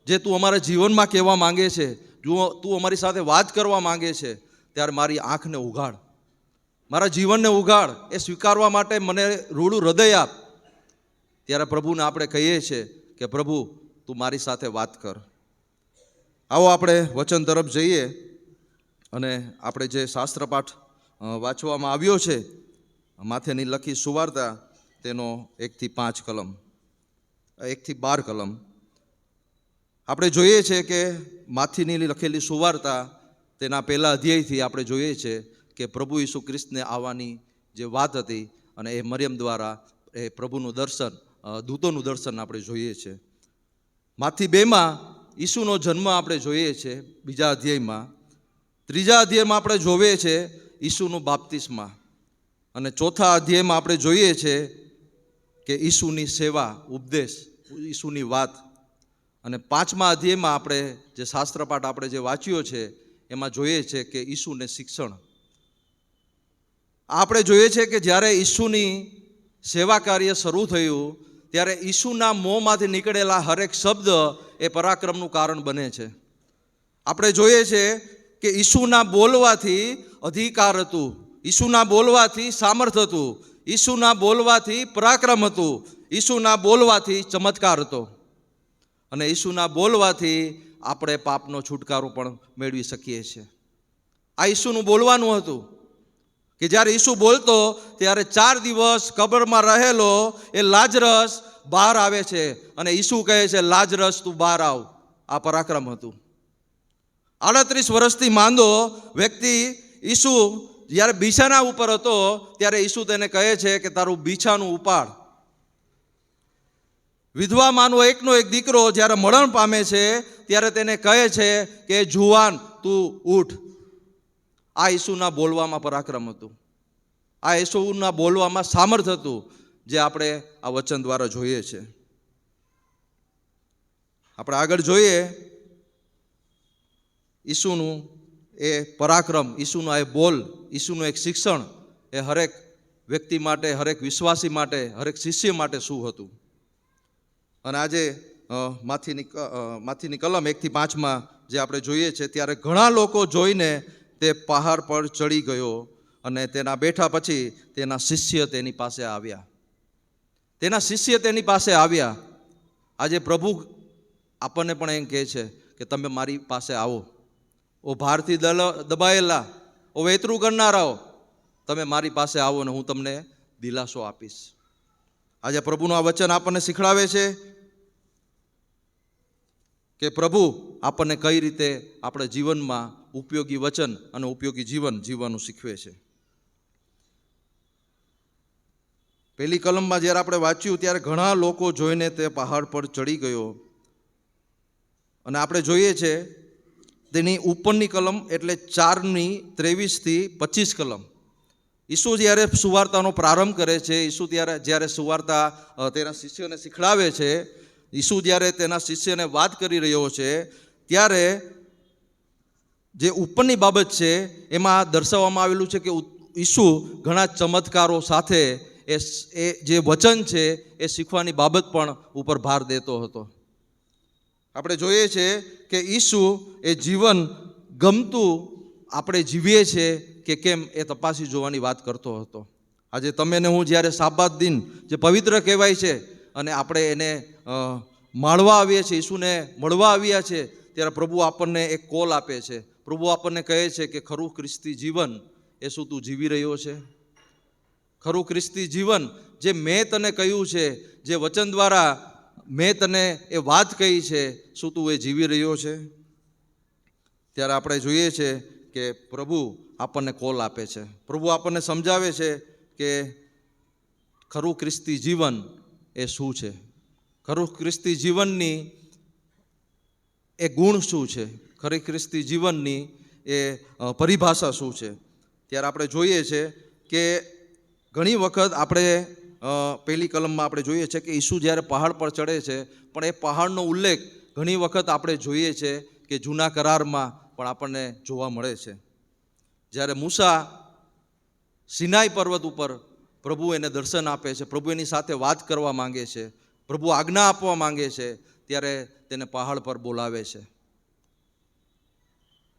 જે તું અમારા જીવનમાં કહેવા માંગે છે, જો તું અમારી સાથે વાત કરવા માંગે છે, ત્યારે મારી આંખને ઉઘાડ, મારા જીવનને ઉઘાડ, એ સ્વીકારવા માટે મને રૂડું હૃદય આપ. ત્યારે પ્રભુને આપણે કહીએ છીએ કે પ્રભુ તું મારી સાથે વાત કર. આવો આપણે વચન તરફ જઈએ અને આપણે જે શાસ્ત્રપાઠ વાંચવામાં આવ્યો છે માથેની લખી સુવાર્તા તેનો 1-5 કલમ, 1-12 કલમ આપણે જોઈએ છે કે માથીની લખેલી સુવાર્તા તેના પહેલા અધ્યાયથી આપણે જોઈએ છે કે પ્રભુ ઈસુ ખ્રિસ્તને આવવાની જે વાત હતી અને એ મરિયમ દ્વારા એ પ્રભુનું દર્શન, દૂતોનું દર્શન આપણે જોઈએ છે. માથી 2માં ઈસુનો જન્મ આપણે જોઈએ છે, 2જા અધ્યાયમાં. 3જા અધ્યાયમાં આપણે જોઈએ છે ઈસુનું બાપ્તિસ્મા, અને 4થા અધ્યાયમાં આપણે જોઈએ છે કે ઈસુની સેવા, ઉપદેશ, ઈસુની વાત. અને 5મા અધ્યાયમાં આપણે જે શાસ્ત્રપાઠ આપણે જે વાંચ્યો છે એમાં જોઈએ છે કે ઈસુને શિક્ષણ. આપણે જોઈએ છે કે જ્યારે ઈસુની સેવા કાર્ય શરૂ થયું ત્યારે ઈસુના મોંમાંથી નીકળેલા હરેક શબ્દ એ પરાક્રમનું કારણ બને છે. આપણે જોઈએ છે કે ઈસુના બોલવાથી અધિકાર હતું, ઈસુના બોલવાથી સામર્થ્ય હતું, ઈસુના બોલવાથી પરાક્રમ હતું, ઈસુના બોલવાથી ચમત્કાર હતો, અને ઈસુના બોલવાથી આપણે પાપનો છુટકારો પણ મેળવી શકીએ છીએ. આ ઈસુનું બોલવાનું હતું કે જ્યારે ઈસુ બોલતો ત્યારે 4 દિવસ કબરમાં રહેલો એ લાજરસ બહાર આવે છે અને ઈસુ કહે છે, લાજરસ તું બહાર આવ. આ પરાક્રમ હતું. 38 વર્ષથી માંદો વ્યક્તિ ઈસુ જ્યારે બિછાના ઉપર હતો ત્યારે ઈસુ તેને કહે છે કે તારું બિછાનું ઉપાડ. વિધવા માનો એકનો એક દીકરો જ્યારે મરણ પામે છે ત્યારે તેને કહે છે કે જુવાન તું ઉઠ. આ ઈસુના બોલવામાં પરાક્રમ હતું. આ ઈસુના બોલવામાં સામર્થ્ય હતું, જે આપણે આ વચન દ્વારા જોઈએ છે. આપણે આગળ જોઈએ ઈસુનું એ પરાક્રમ, ઈસુનો એ બોલ, ઈસુનું એક શિક્ષણ એ હરેક વ્યક્તિ માટે, હરેક વિશ્વાસી માટે, હરેક શિષ્ય માટે શું હતું. અને આજે માથીની કલમ 1 થી 5 જે આપણે જોઈએ છે, ત્યારે ઘણા લોકો જોઈને તે પહાડ પર ચડી ગયો અને તેના બેઠા પછી તેના શિષ્ય તેની પાસે આવ્યા. તેના શિષ્ય તેની પાસે આવ્યા. આજે પ્રભુ આપણને પણ એમ કહે છે કે તમે મારી પાસે આવો. ઓ ભારથી દબાયેલા, ઓ વેતરું કરનારાઓ, તમે મારી પાસે આવો ને હું તમને દિલાસો આપીશ. આજે પ્રભુનું આ વચન આપણને શીખડાવે છે કે પ્રભુ આપણને કઈ રીતે આપણે જીવનમાં ઉપયોગી વચન અને ઉપયોગી જીવન જીવવાનું શીખવે છે. પહેલી કલમમાં જ્યારે આપણે વાંચ્યું ત્યારે ઘણા લોકો જોઈને તે પહાડ પર ચડી ગયો. અને આપણે જોઈએ છે તેની ઉપરની કલમ એટલે 4:23 થી 25 કલમ. ઈસુ જ્યારે સુવાર્તાનો પ્રારંભ કરે છે, ઈસુ જ્યારે સુવાર્તા તેના શિષ્યોને શીખડાવે છે, ઈસુ જ્યારે તેના શિષ્યને વાત કરી રહ્યો છે, ત્યારે જે ઉપરની બાબત છે એમાં દર્શાવવામાં આવેલું છે કે ઈસુ ઘણા ચમત્કારો સાથે એ જે વચન છે એ શીખવાની બાબત પણ ઉપર ભાર દેતો હતો. આપણે જોઈએ છે કે ઈસુ એ જીવન ગમતું આપણે જીવીએ છીએ કે કેમ એ તપાસી જોવાની વાત કરતો હતો. આજે તમે ને હું જ્યારે સાબાત દિન જે પવિત્ર કહેવાય છે અને આપણે એને માણવા આવીએ છીએ, ઈસુને મળવા આવ્યા છે, ત્યારે પ્રભુ આપણને એક કોલ આપે છે. પ્રભુ આપણને કહે છે કે ખરું ખ્રિસ્તી જીવન એ શું તું જીવી રહ્યો છે? ખરું ખ્રિસ્તી જીવન જે મેં તને કહ્યું છે, જે વચન દ્વારા મેં તને એ વાત કહી છે, શું તું એ જીવી રહ્યો છે? ત્યારે આપણે જોઈએ છે કે પ્રભુ આપણને કોલ આપે છે. પ્રભુ આપણને સમજાવે છે કે ખરું ખ્રિસ્તી જીવન એ શું છે, ખરું ખ્રિસ્તી જીવનની એ ગુણ શું છે, ખરી ખ્રિસ્તી જીવનની એ પરિભાષા શું છે. ત્યારે આપણે જોઈએ છે કે ઘણી વખત આપણે પહેલી કલમમાં આપણે જોઈએ છે કે ઈસુ જ્યારે પહાડ પર ચડે છે, પણ એ પહાડનો ઉલ્લેખ ઘણી વખત આપણે જોઈએ છે કે જૂના કરારમાં પણ આપણને જોવા મળે છે. જ્યારે મૂસા સિનાઈ પર્વત ઉપર પ્રભુ એને દર્શન આપે છે, પ્રભુ એની સાથે વાત કરવા માંગે છે, પ્રભુ આજ્ઞા આપવા માંગે છે, ત્યારે તેને પહાડ પર બોલાવે છે.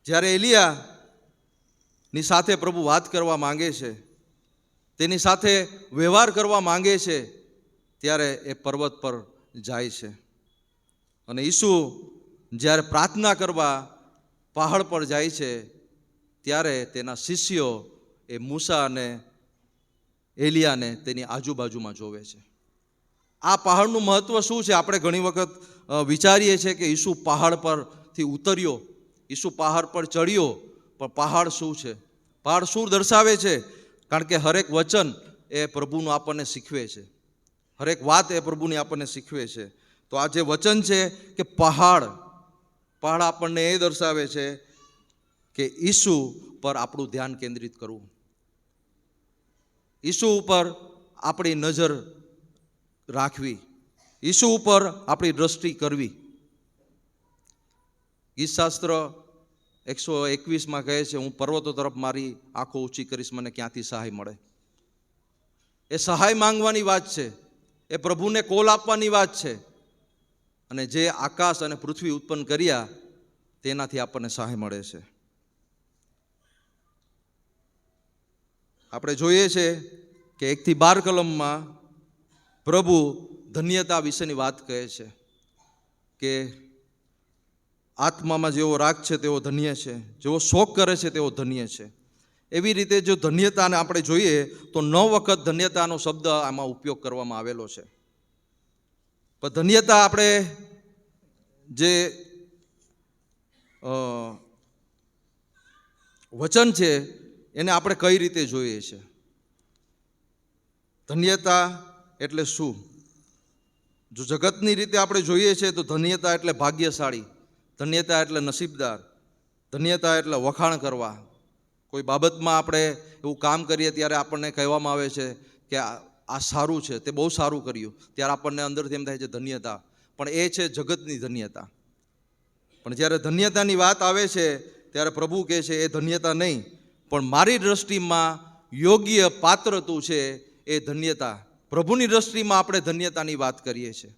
જ્યારે એલિયાની સાથે પ્રભુ વાત કરવા માંગે છે, તેની સાથે વ્યવહાર કરવા માંગે છે, ત્યારે એ પર્વત પર જાય છે. અને ઈસુ જ્યારે પ્રાર્થના કરવા પહાડ પર જાય છે, ત્યારે તેના શિષ્યો એ મૂસા અને એલિયાને તેની આજુબાજુમાં જોવે છે. આ પહાડનું મહત્ત્વ શું છે? આપણે ઘણી વખત વિચારીએ છીએ કે ઈસુ પહાડ પરથી ઉતર્યો, ઈસુ પહાડ પર ચડ્યો, પણ પહાડ શું છે? પહાડ શું દર્શાવે છે? કારણ કે હરેક વચન એ પ્રભુનું આપણને શીખવે છે, હરેક વાત એ પ્રભુની આપણને શીખવે છે. તો આ જે વચન છે કે પહાડ આપણને એ દર્શાવે છે કે ઈસુ પર આપણું ધ્યાન કેન્દ્રિત કરવું, ઈસુ ઉપર આપણી નજર રાખવી, ઈસુ ઉપર આપણી દ્રષ્ટિ કરવી. ગીતશાસ્ત્ર 121 કહે છે, હું પર્વતો તરફ મારી આંખો ઊંચી કરીશ, મને ક્યાંથી સહાય મળે. એ સહાય માંગવાની વાત છે, એ પ્રભુને કોલ આપવાની વાત છે. અને જે આકાશ અને પૃથ્વી ઉત્પન્ન કર્યા તેનાથી આપણને સહાય મળે છે. આપણે જોઈએ છે કે 1 થી 12 કલમમાં પ્રભુ ધન્યતા વિશેની વાત કહે છે કે આત્મામાં જેવો રાગ છે તેવો ધન્ય છે, જેવો શોક કરે છે તેવો ધન્ય છે. એવી રીતે જો ધન્યતાને આપણે જોઈએ તો 9 વખત ધન્યતાનો શબ્દ આમાં ઉપયોગ કરવામાં આવેલો છે. પણ ધન્યતા આપણે જે વચન છે એને આપણે કઈ રીતે જોઈએ છે? ધન્યતા એટલે શું? જો જગતની રીતે આપણે જોઈએ છે તો ધન્યતા એટલે ભાગ્યશાળી, ધન્યતા એટલે નસીબદાર, ધન્યતા એટલે વખાણ કરવા. કોઈ બાબતમાં આપણે એવું કામ કરીએ ત્યારે આપણને કહેવામાં આવે છે કે આ સારું છે, તે બહુ સારું કર્યું, ત્યારે આપણને અંદરથી એમ થાય છે ધન્યતા. પણ એ છે જગતની ધન્યતા. પણ જ્યારે ધન્યતાની વાત આવે છે ત્યારે પ્રભુ કહે છે એ ધન્યતા નહીં, પણ મારી દ્રષ્ટિમાં યોગ્ય પાત્ર તું છે એ ધન્યતા. પ્રભુની દ્રષ્ટિમાં આપણે ધન્યતાની વાત કરીએ છીએ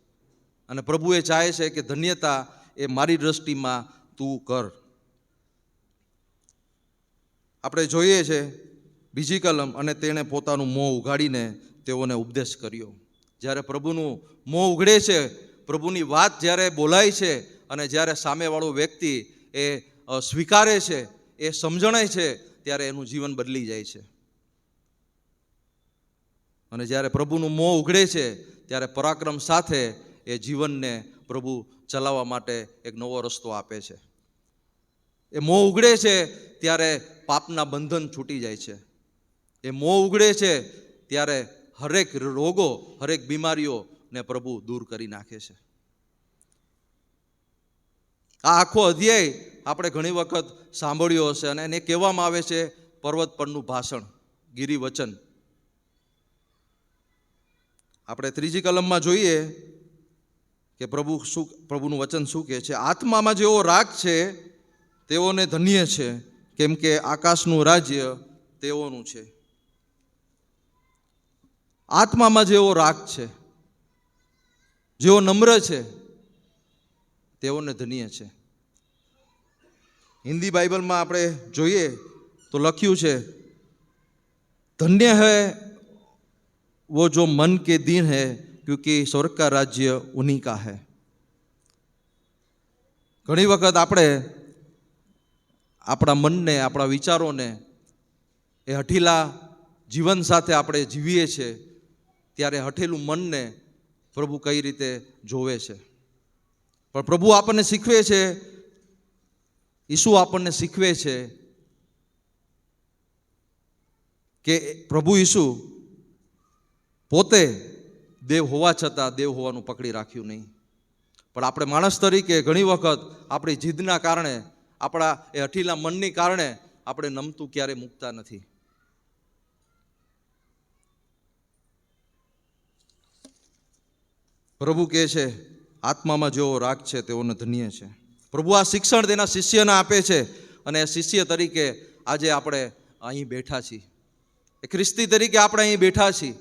અને પ્રભુ એ ચાહે છે કે ધન્યતા એ મારી દ્રષ્ટિમાં તું કર. આપણે જોઈએ છે બીજી કલમ, અને તેણે પોતાનું મોં ઉઘાડીને તેઓને ઉપદેશ કર્યો. જ્યારે પ્રભુનું મોં ઉઘડે છે, પ્રભુની વાત જ્યારે બોલાય છે અને જ્યારે સામેવાળો વ્યક્તિ એ સ્વીકારે છે, એ સમજણે છે, ત્યારે એનું જીવન બદલી જાય છે. અને જ્યારે પ્રભુનું મોં ઉઘડે છે ત્યારે પરાક્રમ સાથે એ જીવનને પ્રભુ ચલાવવા માટે એક નવો રસ્તો આપે છે. એ મોં ઉઘડે છે ત્યારે પાપના બંધન છૂટી જાય છે. એ મોં ઉઘડે છે ત્યારે હરેક રોગો, હરેક બીમારીઓને પ્રભુ દૂર કરી નાખે છે. આ આખો અધ્યાય આપણે ઘણી વખત સાંભળ્યો હશે અને એને કહેવામાં આવે છે પર્વત પરનું ભાષણ, ગિરિવચન. આપણે ત્રીજી કલમમાં જોઈએ કે પ્રભુનું વચન શું કહે છે? આત્મામાં જેવો રાગ છે તેઓને ધન્ય છે, કેમ કે આકાશનું રાજ્ય તેઓનું છે. આત્મામાં જેવો રાગ છે, જેવો નમ્ર છે, તેઓને ધન્ય છે. હિન્દી બાઇબલમાં આપણે જોઈએ તો લખ્યું છે, ધન્ય હૈ वो जो मन के दिन है क्योंकि स्वर्ग का राज्य उन्हीं का है. ઘણી વખત આપણે આપણા મનને, આપણા વિચારોને એ હઠીલા જીવન સાથે આપણે જીવીએ છીએ ત્યારે હઠેલું મનને પ્રભુ કઈ રીતે જોવે છે. પણ પ્રભુ આપણને શીખવે છે, ઈસુ આપણને શીખવે છે કે પ્રભુ ઈસુ પોતે દેવ હોવા છતાં દેવ હોવાનું પકડી રાખ્યું નહીં. પણ આપણે માણસ તરીકે ઘણી વખત આપણી જીદના કારણે, આપણા એ હઠીલા મનની કારણે આપણે નમતું ક્યારેય મૂકતા નથી. પ્રભુ કહે છે આત્મામાં જેવો રાગ છે તેઓને ધન્ય છે. પ્રભુ આ શિક્ષણ તેના શિષ્યને આપે છે અને શિષ્ય તરીકે આજે આપણે અહીં બેઠા છીએ. એ ખ્રિસ્તી તરીકે આપણે અહીં બેઠા છીએ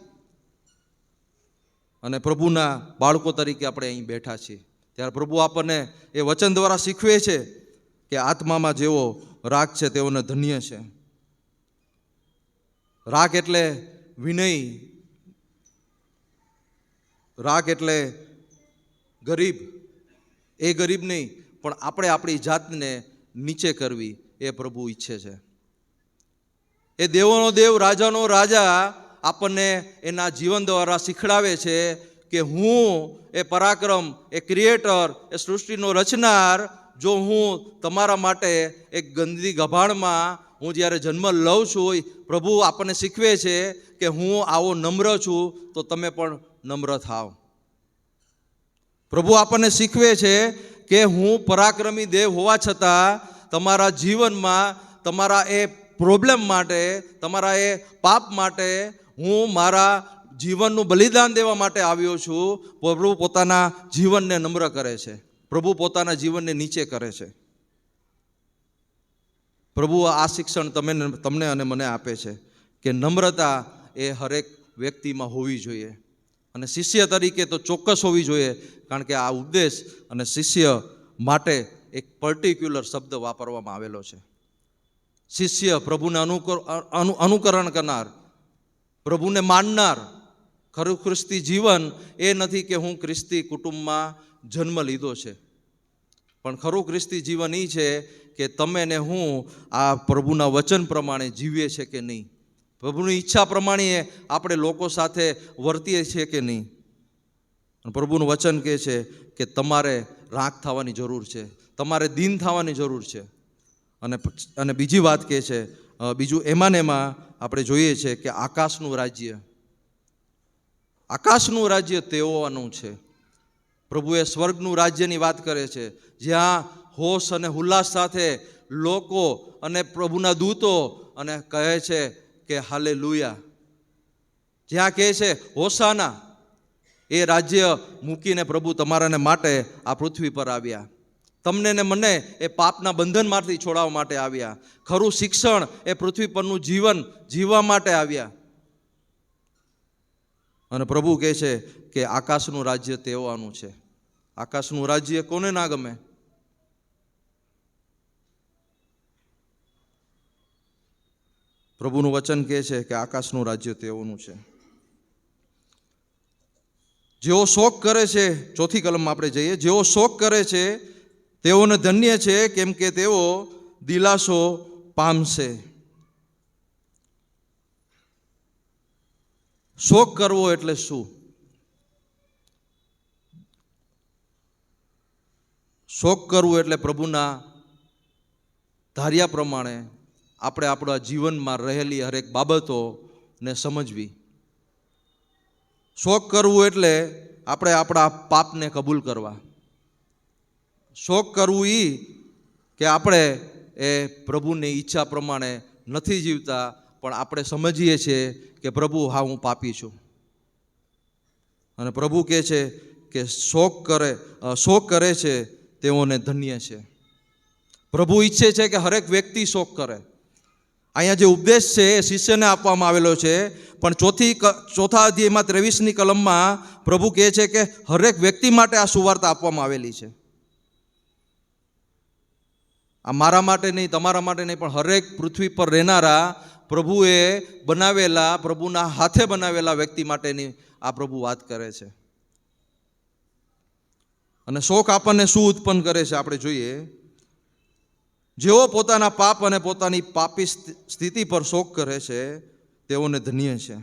અને પ્રભુના બાળકો તરીકે આપણે અહીં બેઠા છીએ. ત્યારે પ્રભુ આપણને એ વચન દ્વારા શીખવે છે કે આત્મામાં જેવો રાગ છે તેઓને ધન્ય છે. રાગ એટલે વિનય, રાગ એટલે ગરીબ. એ ગરીબ નહીં, પણ આપણે આપણી જાતને નીચે કરવી એ પ્રભુ ઈચ્છે છે. એ દેવોનો દેવ, રાજાનો રાજા આપણને એના જીવન દ્વારા શીખડાવે છે કે હું એ પરાક્રમ, એ ક્રિએટર, એ સૃષ્ટિનો રચનાર, જો હું તમારા માટે એક ગંદી ગભાણમાં હું જ્યારે જન્મ લઉં છું, પ્રભુ આપણને શીખવે છે કે હું આવો નમ્ર છું તો તમે પણ નમ્ર થાવ. પ્રભુ આપણને શીખવે છે કે હું પરાક્રમી દેવ હોવા છતાં તમારા જીવનમાં તમારા એ પ્રોબ્લેમ માટે, તમારા એ પાપ માટે હું મારા જીવનનું બલિદાન દેવા માટે આવ્યો છું. પ્રભુ પોતાના જીવનને નમ્ર કરે છે. પ્રભુ પોતાના જીવનને નીચે કરે છે. પ્રભુ આ શિક્ષણ તમને અને મને આપે છે કે નમ્રતા એ હરેક વ્યક્તિમાં હોવી જોઈએ અને શિષ્ય તરીકે તો ચોક્કસ હોવી જોઈએ, કારણ કે આ ઉપદેશ અને શિષ્ય માટે એક પર્ટિક્યુલર શબ્દ વાપરવામાં આવેલો છે. શિષ્ય પ્રભુને અનુકરણ કરનાર, પ્રભુને માનનાર. ખરું ખ્રિસ્તી જીવન એ નથી કે હું ખ્રિસ્તી કુટુંબમાં જન્મ લીધો છે. પણ ખરું ખ્રિસ્તી જીવન એ છે કે તમે ને હું આ પ્રભુના વચન પ્રમાણે જીવીએ છીએ કે નહીં, પ્રભુની ઈચ્છા પ્રમાણે આપણે લોકો સાથે વર્તીએ છીએ કે નહીં. પ્રભુનું વચન કહે છે કે તમારે રાખ થવાની જરૂર છે, તમારે દીન થવાની જરૂર છે. અને બીજી વાત કહે છે, બીજું એમાં ને એમાં આપણે જોઈએ છે કે આકાશનું રાજ્ય તેઓનું છે. પ્રભુએ સ્વર્ગનું રાજ્યની વાત કરે છે, જ્યાં હોશ અને ઉલ્લાસ સાથે લોકો અને પ્રભુના દૂતો અને કહે છે કે હાલેલુયા, જ્યાં કહે છે હોસાના, એ રાજ્ય મૂકીને પ્રભુ તમારાને માટે આ પૃથ્વી પર આવ્યા. તમને ને મને એ પાપના બંધનમાંથી છોડાવવા માટે આવ્યા. ખરું શિક્ષણ એ પૃથ્વી પરનું જીવન જીવવા માટે આવ્યા. અને પ્રભુ કહે છે કે આકાશનું રાજ્ય તેઓનું છે. આકાશનું રાજ્ય કોને ના ગમે? પ્રભુનું વચન કહે છે કે આકાશનું રાજ્ય તેઓનું છે. જેઓ શોક કરે છે, ચોથી કલમમાં આપણે જઈએ, જેઓ શોક કરે છે તેઓને ધન્ય છે, કેમ કે તેઓ દિલાસો પામશે. શોક કરવો એટલે શું? શોક કરવું એટલે પ્રભુના ધાર્યા પ્રમાણે આપણે આપણા જીવનમાં રહેલી હરેક બાબતોને સમજવી. શોક કરવું એટલે આપણે આપણા પાપને કબૂલ કરવા. શોક કરવું એ કે આપણે એ પ્રભુની ઈચ્છા પ્રમાણે નથી જીવતા, પણ આપણે સમજીએ છીએ કે પ્રભુ હા હું પાપી છું. અને પ્રભુ કહે છે કે શોક કરે છે તેઓને ધન્ય છે. પ્રભુ ઈચ્છે છે કે હરેક વ્યક્તિ શોક કરે. અહીંયા જે ઉપદેશ છે એ શિષ્યને આપવામાં આવેલો છે, પણ ચોથા અધ્યાયમાં 23મી કલમમાં પ્રભુ કહે છે કે હરેક વ્યક્તિ માટે આ સુવાર્તા આપવામાં આવેલી છે. આ મારા માટે નહીં, તમારા માટે નહીં, પણ હરેક પૃથ્વી પર રહેનારા પ્રભુએ બનાવેલા, પ્રભુના હાથે બનાવેલા વ્યક્તિ માટેની આ પ્રભુ વાત કરે છે. અને શોક આપણને શું ઉત્પન્ન કરે છે આપણે જોઈએ. જેઓ પોતાના પાપ અને પોતાની પાપી સ્થિતિ પર શોક કરે છે તેઓને ધન્ય છે.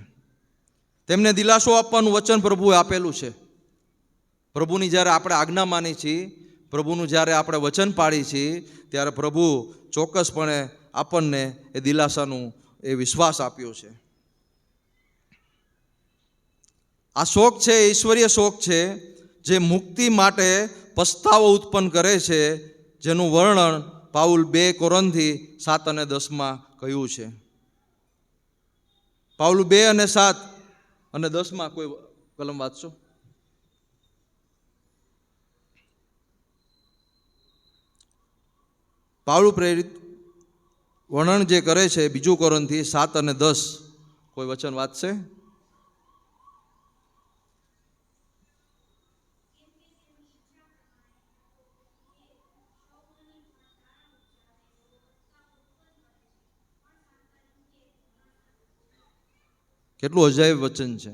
તેમને દિલાસો આપવાનું વચન પ્રભુએ આપેલું છે. પ્રભુની જ્યારે આપણે આજ્ઞા માની છીએ, પ્રભુનું જ્યારે આપણે વચન પાડી છીએ, ત્યારે પ્રભુ ચોક્કસપણે આપણને એ દિલાસાનું એ વિશ્વાસ આપ્યો છે. આ શોક છે એ ઈશ્વરીય શોક છે, જે મુક્તિ માટે પસ્તાવો ઉત્પન્ન કરે છે, જેનું વર્ણન પાઉલ 2 કોરિન્થી 7 અને 10માં કહ્યું છે. પાઉલ 2 અને 7 અને 10માં કોઈ કલમ વાંચશો? પાઉલ પ્રેરિત વર્ણન જે કરે છે 2 કોરિન્થી 7 અને 10, કોઈ વચન વાંચશે? કેટલું અજાયબ વચન છે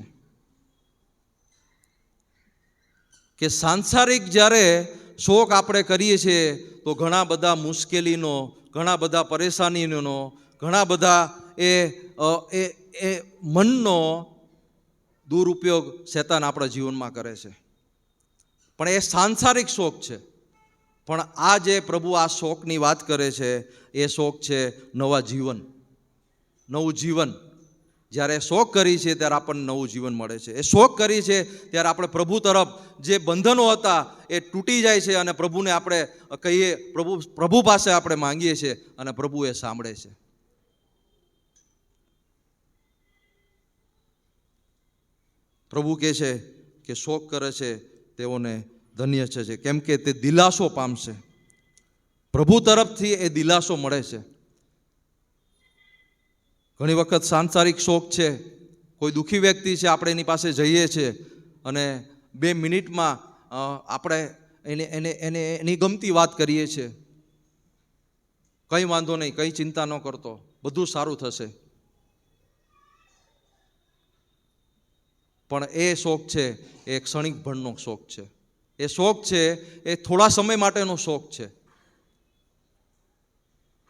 કે સાંસારિક જ્યારે શોક આપણે કરીએ છીએ તો ઘણા બધા મુશ્કેલીનો, ઘણા બધા પરેશાનીનો, ઘણા બધા એ મનનો દુરુપયોગ શૈતાન આપણા જીવનમાં કરે છે. પણ એ સાંસારિક શોક છે. પણ આ જે પ્રભુ આ શોકની વાત કરે છે એ શોક છે નવું જીવન. જ્યારે શોક કરી છે ત્યારે આપણને નવું જીવન મળે છે. એ શોક કરી છે ત્યારે આપણે પ્રભુ તરફ જે બંધનો હતા એ તૂટી જાય છે અને પ્રભુને આપણે કહીએ, પ્રભુ પાસે આપણે માંગીએ છીએ અને પ્રભુ એ સાંભળે છે. પ્રભુ કહે છે કે શોક કરે છે તેઓને ધન્ય છે, કેમ કે તે દિલાસો પામશે. પ્રભુ તરફથી એ દિલાસો મળે છે. ઘણી વખત સાંસારિક શોક છે, કોઈ દુઃખી વ્યક્તિ છે, આપણે એની પાસે જઈએ છીએ અને 2 મિનિટમાં આપણે એની ગમતી વાત કરીએ છીએ. કંઈ વાંધો નહીં, કંઈ ચિંતા ન કરતો, બધું સારું થશે. પણ એ શોક છે એ ક્ષણિક ભણનો શોક છે. એ શોખ છે એ થોડા સમય માટેનો શોખ છે,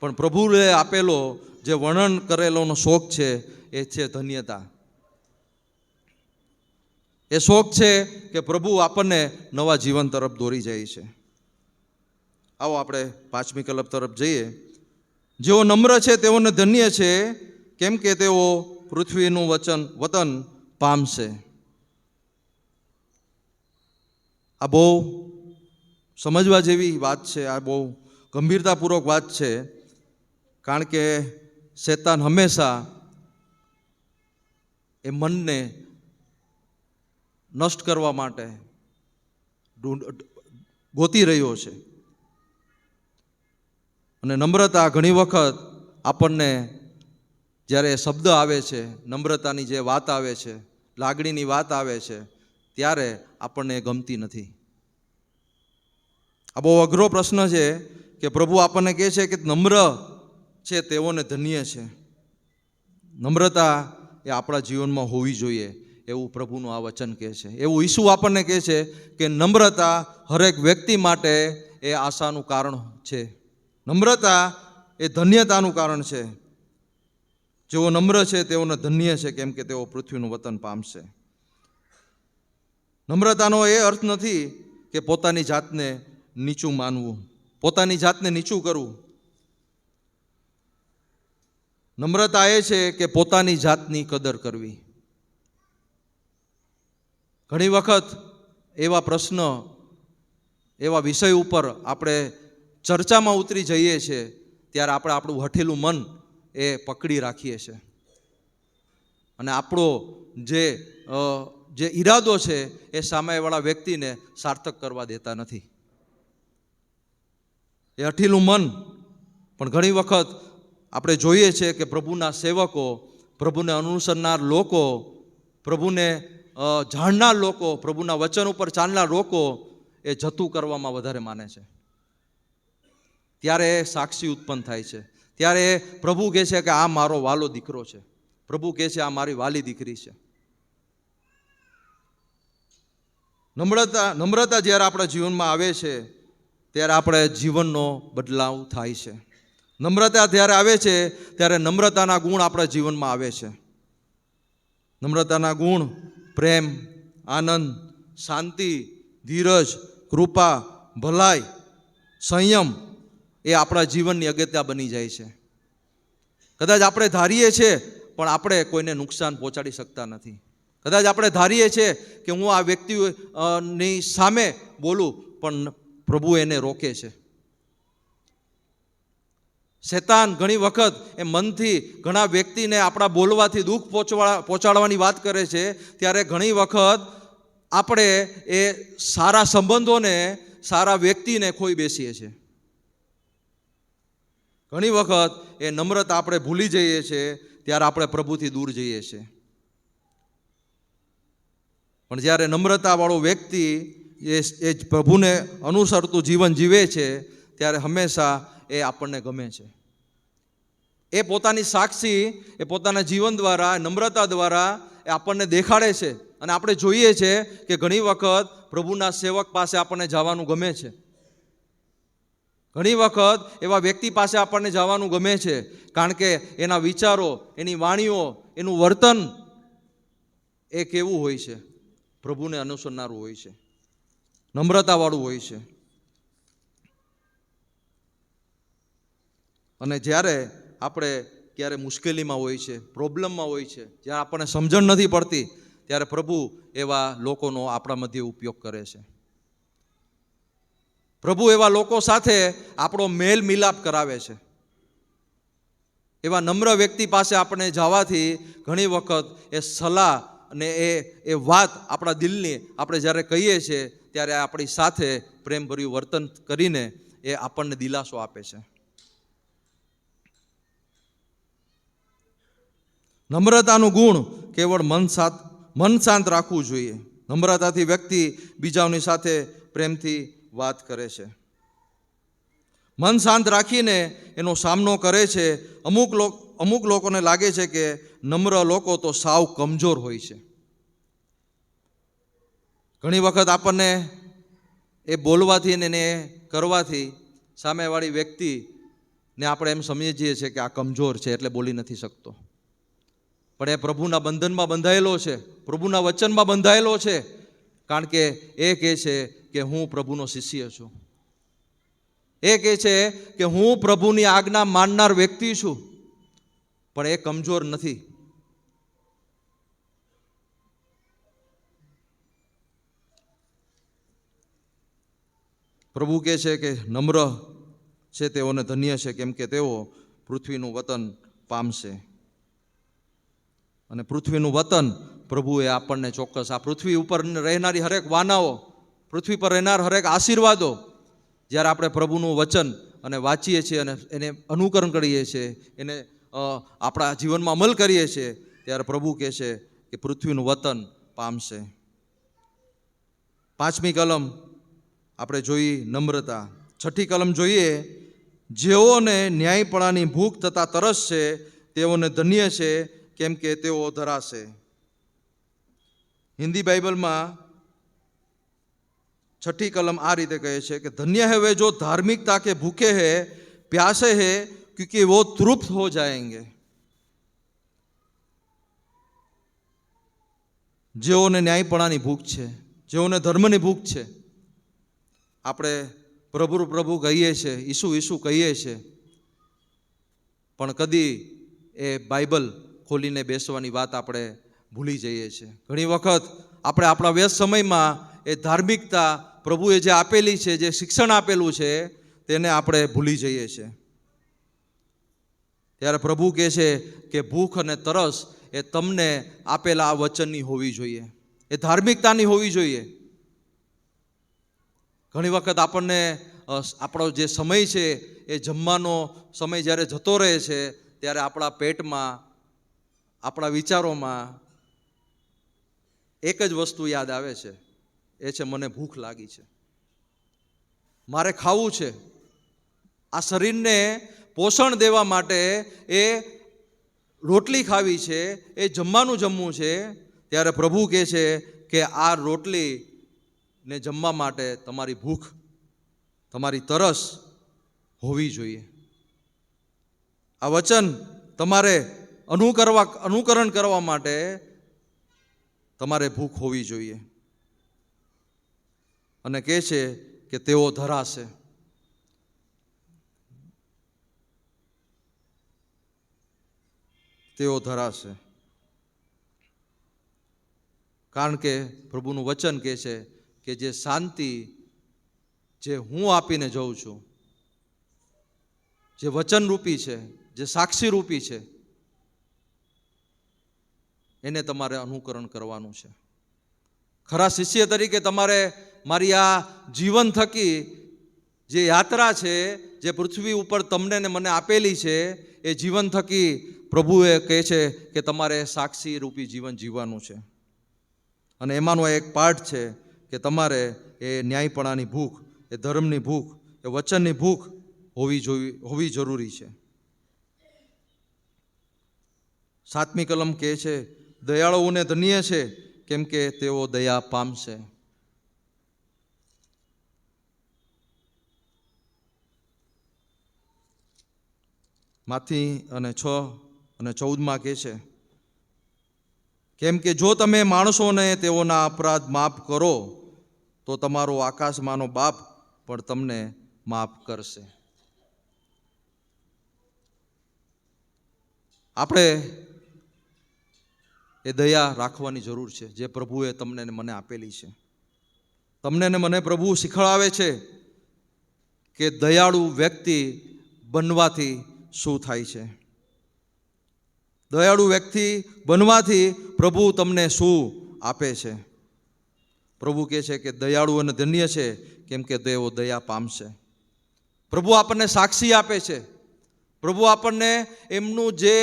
પણ પ્રભુએ આપેલો જે વર્ણન કરેલોનો શોખ છે એ છે ધન્યતા. એ શોખ છે કે પ્રભુ આપણને નવા જીવન તરફ દોરી જાય છે. આવો આપણે 5મી કલમ તરફ જઈએ. જેઓ નમ્ર છે તેઓને ધન્ય છે, કેમ કે તેઓ પૃથ્વીનું વતન પામશે. આ બહુ સમજવા જેવી વાત છે, આ બહુ ગંભીરતાપૂર્વક વાત છે, કારણ કે શેતાન હંમેશા એ મનને નષ્ટ કરવા માટે ગોતી રહ્યો છે. અને નમ્રતા ઘણી વખત આપણને જ્યારે શબ્દ આવે છે, નમ્રતાની જે વાત આવે છે, લાગણીની વાત આવે છે, ત્યારે આપણને ગમતી નથી. આ બહુ અઘરો પ્રશ્ન છે કે પ્રભુ આપણને કહે છે કે નમ્ર છે તેઓને ધન્ય છે. નમ્રતા એ આપણા જીવનમાં હોવી જોઈએ એવું પ્રભુનું આ વચન કહે છે. એવું ઈસુ આપણને કહે છે કે નમ્રતા હરેક વ્યક્તિ માટે એ આશાનું કારણ છે. નમ્રતા એ ધન્યતાનું કારણ છે. જેઓ નમ્ર છે તેઓને ધન્ય છે, કેમ કે તેઓ પૃથ્વીનું વતન પામશે. નમ્રતાનો એ અર્થ નથી કે પોતાની જાતને નીચું માનવું, પોતાની જાતને નીચું કરવું. નમ્રતા એ છે કે પોતાની જાતની કદર કરવી. ઘણી વખત એવા પ્રશ્ન, એવા વિષય ઉપર આપણે ચર્ચામાં ઉતરી જઈએ છીએ ત્યારે આપણે આપણું હઠેલું મન એ પકડી રાખીએ છીએ અને આપણો જે ઈરાદો છે એ સામેવાળા વ્યક્તિને સાર્થક કરવા દેતા નથી. એ હઠીલું મન પણ ઘણી વખત આપણે જોઈએ છીએ કે પ્રભુના સેવકો, પ્રભુને અનુસરનાર લોકો, પ્રભુને જાણનાર લોકો, પ્રભુના વચન ઉપર ચાલનાર લોકો એ જતું કરવામાં વધારે માને છે. ત્યારે સાક્ષી ઉત્પન્ન થાય છે. ત્યારે પ્રભુ કહે છે કે આ મારો વાલો દીકરો છે, પ્રભુ કહે છે આ મારી વાલી દીકરી છે. નમ્રતા જ્યારે આપણા જીવનમાં આવે છે ત્યારે આપણે જીવનનો બદલાવ થાય છે. નમ્રતા જ્યારે આવે છે ત્યારે નમ્રતાના ગુણ આપણા જીવનમાં આવે છે. નમ્રતાના ગુણ પ્રેમ, આનંદ, શાંતિ, ધીરજ, કૃપા, ભલાઈ, સંયમ એ આપણા જીવનની અગત્યા બની જાય છે. કદાચ આપણે ધારીએ છીએ પણ આપણે કોઈને નુકસાન પહોંચાડી શકતા નથી. કદાચ આપણે ધારીએ છીએ કે હું આ વ્યક્તિની સામે બોલું પણ પ્રભુ એને રોકે છે. શેતાન ઘણી વખત એ મનથી ઘણા વ્યક્તિને આપણા બોલવાથી દુઃખ પહોંચાડવાની વાત કરે છે, ત્યારે ઘણી વખત આપણે એ સારા સંબંધોને, સારા વ્યક્તિને ખોઈ બેસીએ છીએ. ઘણી વખત એ નમ્રતા આપણે ભૂલી જઈએ છીએ ત્યારે આપણે પ્રભુથી દૂર જઈએ છીએ. પણ જ્યારે નમ્રતાવાળો વ્યક્તિ એ પ્રભુને અનુસરતું જીવન જીવે છે ત્યારે હંમેશા એ આપણને ગમે છે. એ પોતાની સાક્ષી, એ પોતાના જીવન દ્વારા, નમ્રતા દ્વારા એ આપણને દેખાડે છે. અને આપણે જોઈએ છે કે ઘણી વખત પ્રભુના સેવક પાસે આપણને જવાનું ગમે છે. ઘણી વખત એવા વ્યક્તિ પાસે આપણને જવાનું ગમે છે, કારણ કે એના વિચારો, એની વાણીઓ, એનું વર્તન એ કેવું હોય છે? પ્રભુને અનુસરનારું હોય છે, નમ્રતાવાળું હોય છે. અને જ્યારે આપણે ક્યારે મુશ્કેલીમાં હોય છે, પ્રોબ્લેમમાં હોય છે, જ્યારે આપણને સમજણ નથી પડતી, ત્યારે પ્રભુ એવા લોકોનો આપણા મધ્યે ઉપયોગ કરે છે. પ્રભુ એવા લોકો સાથે આપણો મેલ મિલાપ કરાવે છે. એવા નમ્ર વ્યક્તિ પાસે આપણે જવાથી ઘણી વખત એ સલાહ અને એ વાત આપણા દિલની આપણે જ્યારે કહીએ છીએ ત્યારે આપણી સાથે પ્રેમભર્યું વર્તન કરીને એ આપણને દિલાસો આપે છે. નમ્રતાનું ગુણ કેવળ મન શાંત રાખવું જોઈએ. નમ્રતાથી વ્યક્તિ બીજાઓની સાથે પ્રેમથી વાત કરે છે, મન શાંત રાખીને એનો સામનો કરે છે. અમુક લોકોને લાગે છે કે નમ્ર લોકો તો સાવ કમજોર હોય છે. ઘણી વખત આપણને એ બોલવાથી અને એને કરવાથી સામેવાળી વ્યક્તિને આપણે એમ સમજીએ છીએ કે આ કમજોર છે એટલે બોલી નથી શકતો, પણ એ પ્રભુના બંધનમાં બંધાયેલો છે, પ્રભુના વચનમાં બંધાયેલો છે, કારણ કે એ કહે છે કે હું પ્રભુનો શિષ્ય છું. એ કહે છે કે હું પ્રભુની આજ્ઞા માનનાર વ્યક્તિ છું, પણ એ કમજોર નથી. પ્રભુ કહે છે કે નમ્ર છે તેઓને ધન્ય છે, કેમ કે તેઓ પૃથ્વીનું વતન પામશે. અને પૃથ્વીનું વતન પ્રભુએ આપણને ચોક્કસ આ પૃથ્વી ઉપર રહેનારી હરેક વાનાઓ, પૃથ્વી પર રહેનાર હરેક આશીર્વાદો, જ્યારે આપણે પ્રભુનું વચન અને વાંચીએ છીએ અને એને અનુકરણ કરીએ છીએ, એને આપણા જીવનમાં અમલ કરીએ છીએ, ત્યારે પ્રભુ કહે છે કે પૃથ્વીનું વતન પામશે. 5મી કલમ આપણે જોઈ નમ્રતા. 6ઠી કલમ જોઈએ, જેઓને ન્યાયપણાની ભૂખ તથા તરસ છે તેઓને ધન્ય છે, કેમ કે તેઓ ધરાશે. હિન્દી બાઇબલમાં 6ઠી કલમ આ રીતે કહે છે કે धन्य है वे जो धार्मिकता के भूखे हैं प्यासे हैं क्योंकि वो तृप्त हो जाएंगे. જેઓને ન્યાયપણાની ભૂખ છે, જેઓને ધર્મની ભૂખ છે. આપણે પ્રભુ પ્રભુ કહીએ છીએ, ઈસુ ઈસુ કહીએ છીએ, પણ કદી એ બાઇબલ ખોલીને બેસવાની વાત આપણે ભૂલી જઈએ છીએ. ઘણી વખત આપણે આપણા વ્યસ્ત સમયમાં એ ધાર્મિકતા પ્રભુએ જે આપેલી છે, જે શિક્ષણ આપેલું છે, તેને આપણે ભૂલી જઈએ છીએ. ત્યારે પ્રભુ કહે છે કે ભૂખ અને તરસ એ તમને આપેલા આ વચનની હોવી જોઈએ, એ ધાર્મિકતાની હોવી જોઈએ. ઘણી વખત આપણને આપણો જે સમય છે એ જમવાનો સમય જ્યારે જતો રહે છે, ત્યારે આપણા પેટમાં, આપણા વિચારોમાં એક જ વસ્તુ યાદ આવે છે, એ છે મને ભૂખ લાગી છે, મારે ખાવું છે. આ શરીરને પોષણ દેવા માટે એ રોટલી ખાવી છે, એ જમવાનું જમવું છે. ત્યારે પ્રભુ કહે છે કે આ રોટલીને જમવા માટે તમારી ભૂખ, તમારી તરસ હોવી જોઈએ. આ વચન તમારે અનુકરણ કરવા માટે તમારે ભૂખ હોવી જોઈએ. અને કહે છે કે તેઓ ધરાશે. તેઓ ધરાશે. કારણ કે પ્રભુનું વચન કહે છે કે જે શાંતિ જે હું આપીને જઉં છું, જે વચનરૂપી છે, જે સાક્ષીરૂપી છે, એને તમારે અનુકરણ કરવાનું છે. ખરા શિષ્ય તરીકે તમારે મારી આ જીવન થકી જે યાત્રા છે, જે પૃથ્વી ઉપર તમને ને મને આપેલી છે, એ જીવન થકી પ્રભુએ કહે છે કે તમારે સાક્ષી રૂપી જીવન જીવવાનું છે. અને એમાંનો એક પાઠ છે કે તમારે એ ન્યાયપણાની ભૂખ, એ ધર્મની ભૂખ, એ વચનની ભૂખ હોવી જરૂરી છે. 7મી કલમ કહે છે દયાળુઓને ધન્ય છે, કેમ કે તેઓ દયા પામશે. માથી અને 6 અને 14માં કહે છે કેમ કે જો તમે માણસોને તેઓના અપરાધ માફ કરો તો તમારો આકાશમાંનો બાપ પણ તમને માફ કરશે. આપણે એ દયા રાખવાની જરૂર છે જે પ્રભુએ તમને ને મને આપેલી છે. તમને ને મને પ્રભુ શીખવાડે છે કે દયાળુ વ્યક્તિ બનવાથી શું થાય છે. દયાળુ વ્યક્તિ બનવાથી પ્રભુ તમને શું આપે છે. પ્રભુ કહે છે કે દયાળુ અને ધન્ય છે, કેમ કે તેઓ દયા પામશે. પ્રભુ આપણને સાક્ષી આપે છે. પ્રભુ આપણને એમનું જે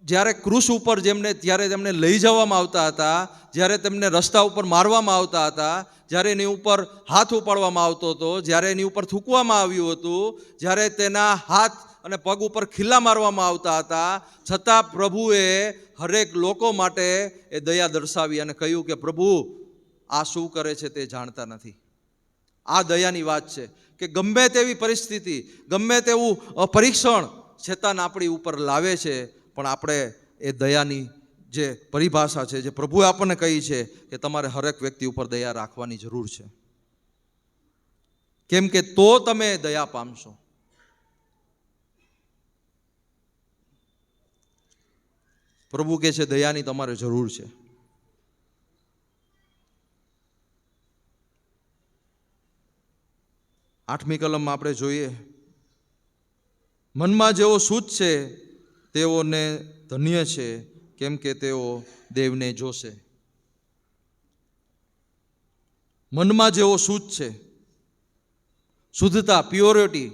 જ્યારે ક્રૂસ ઉપર જ્યારે તેમને લઈ જવામાં આવતા હતા, જ્યારે તેમને રસ્તા ઉપર મારવામાં આવતા હતા, જ્યારે એની ઉપર હાથ ઉપાડવામાં આવતો હતો, જ્યારે એની ઉપર થૂંકવામાં આવ્યું હતું, જ્યારે તેના હાથ અને પગ ઉપર ખીલ્લા મારવામાં આવતા હતા, છતાં પ્રભુએ હરેક લોકો માટે એ દયા દર્શાવી અને કહ્યું કે પ્રભુ આ શું કરે છે તે જાણતા નથી. આ દયાની વાત છે કે ગમે તેવી પરિસ્થિતિ, ગમે તેવું પરીક્ષણ શેતાન આપણી ઉપર લાવે છે, પણ આપણે એ દયાની જે પરિભાષા છે, જે પ્રભુએ આપણને કહી છે કે તમારે હરેક વ્યક્તિ ઉપર દયા રાખવાની જરૂર છે, કેમ કે તો તમે દયા પામશો. પ્રભુ કહે છે દયાની તમારે જરૂર છે. આઠમી કલમમાં આપણે જોઈએ, મનમાં જેવો શુદ્ધ છે તેઓને ધન્ય છે, કેમ કે તેઓ દેવને જોશે. મનમાં જેવો શુદ્ધ છે, શુદ્ધતા, પ્યોરિટી,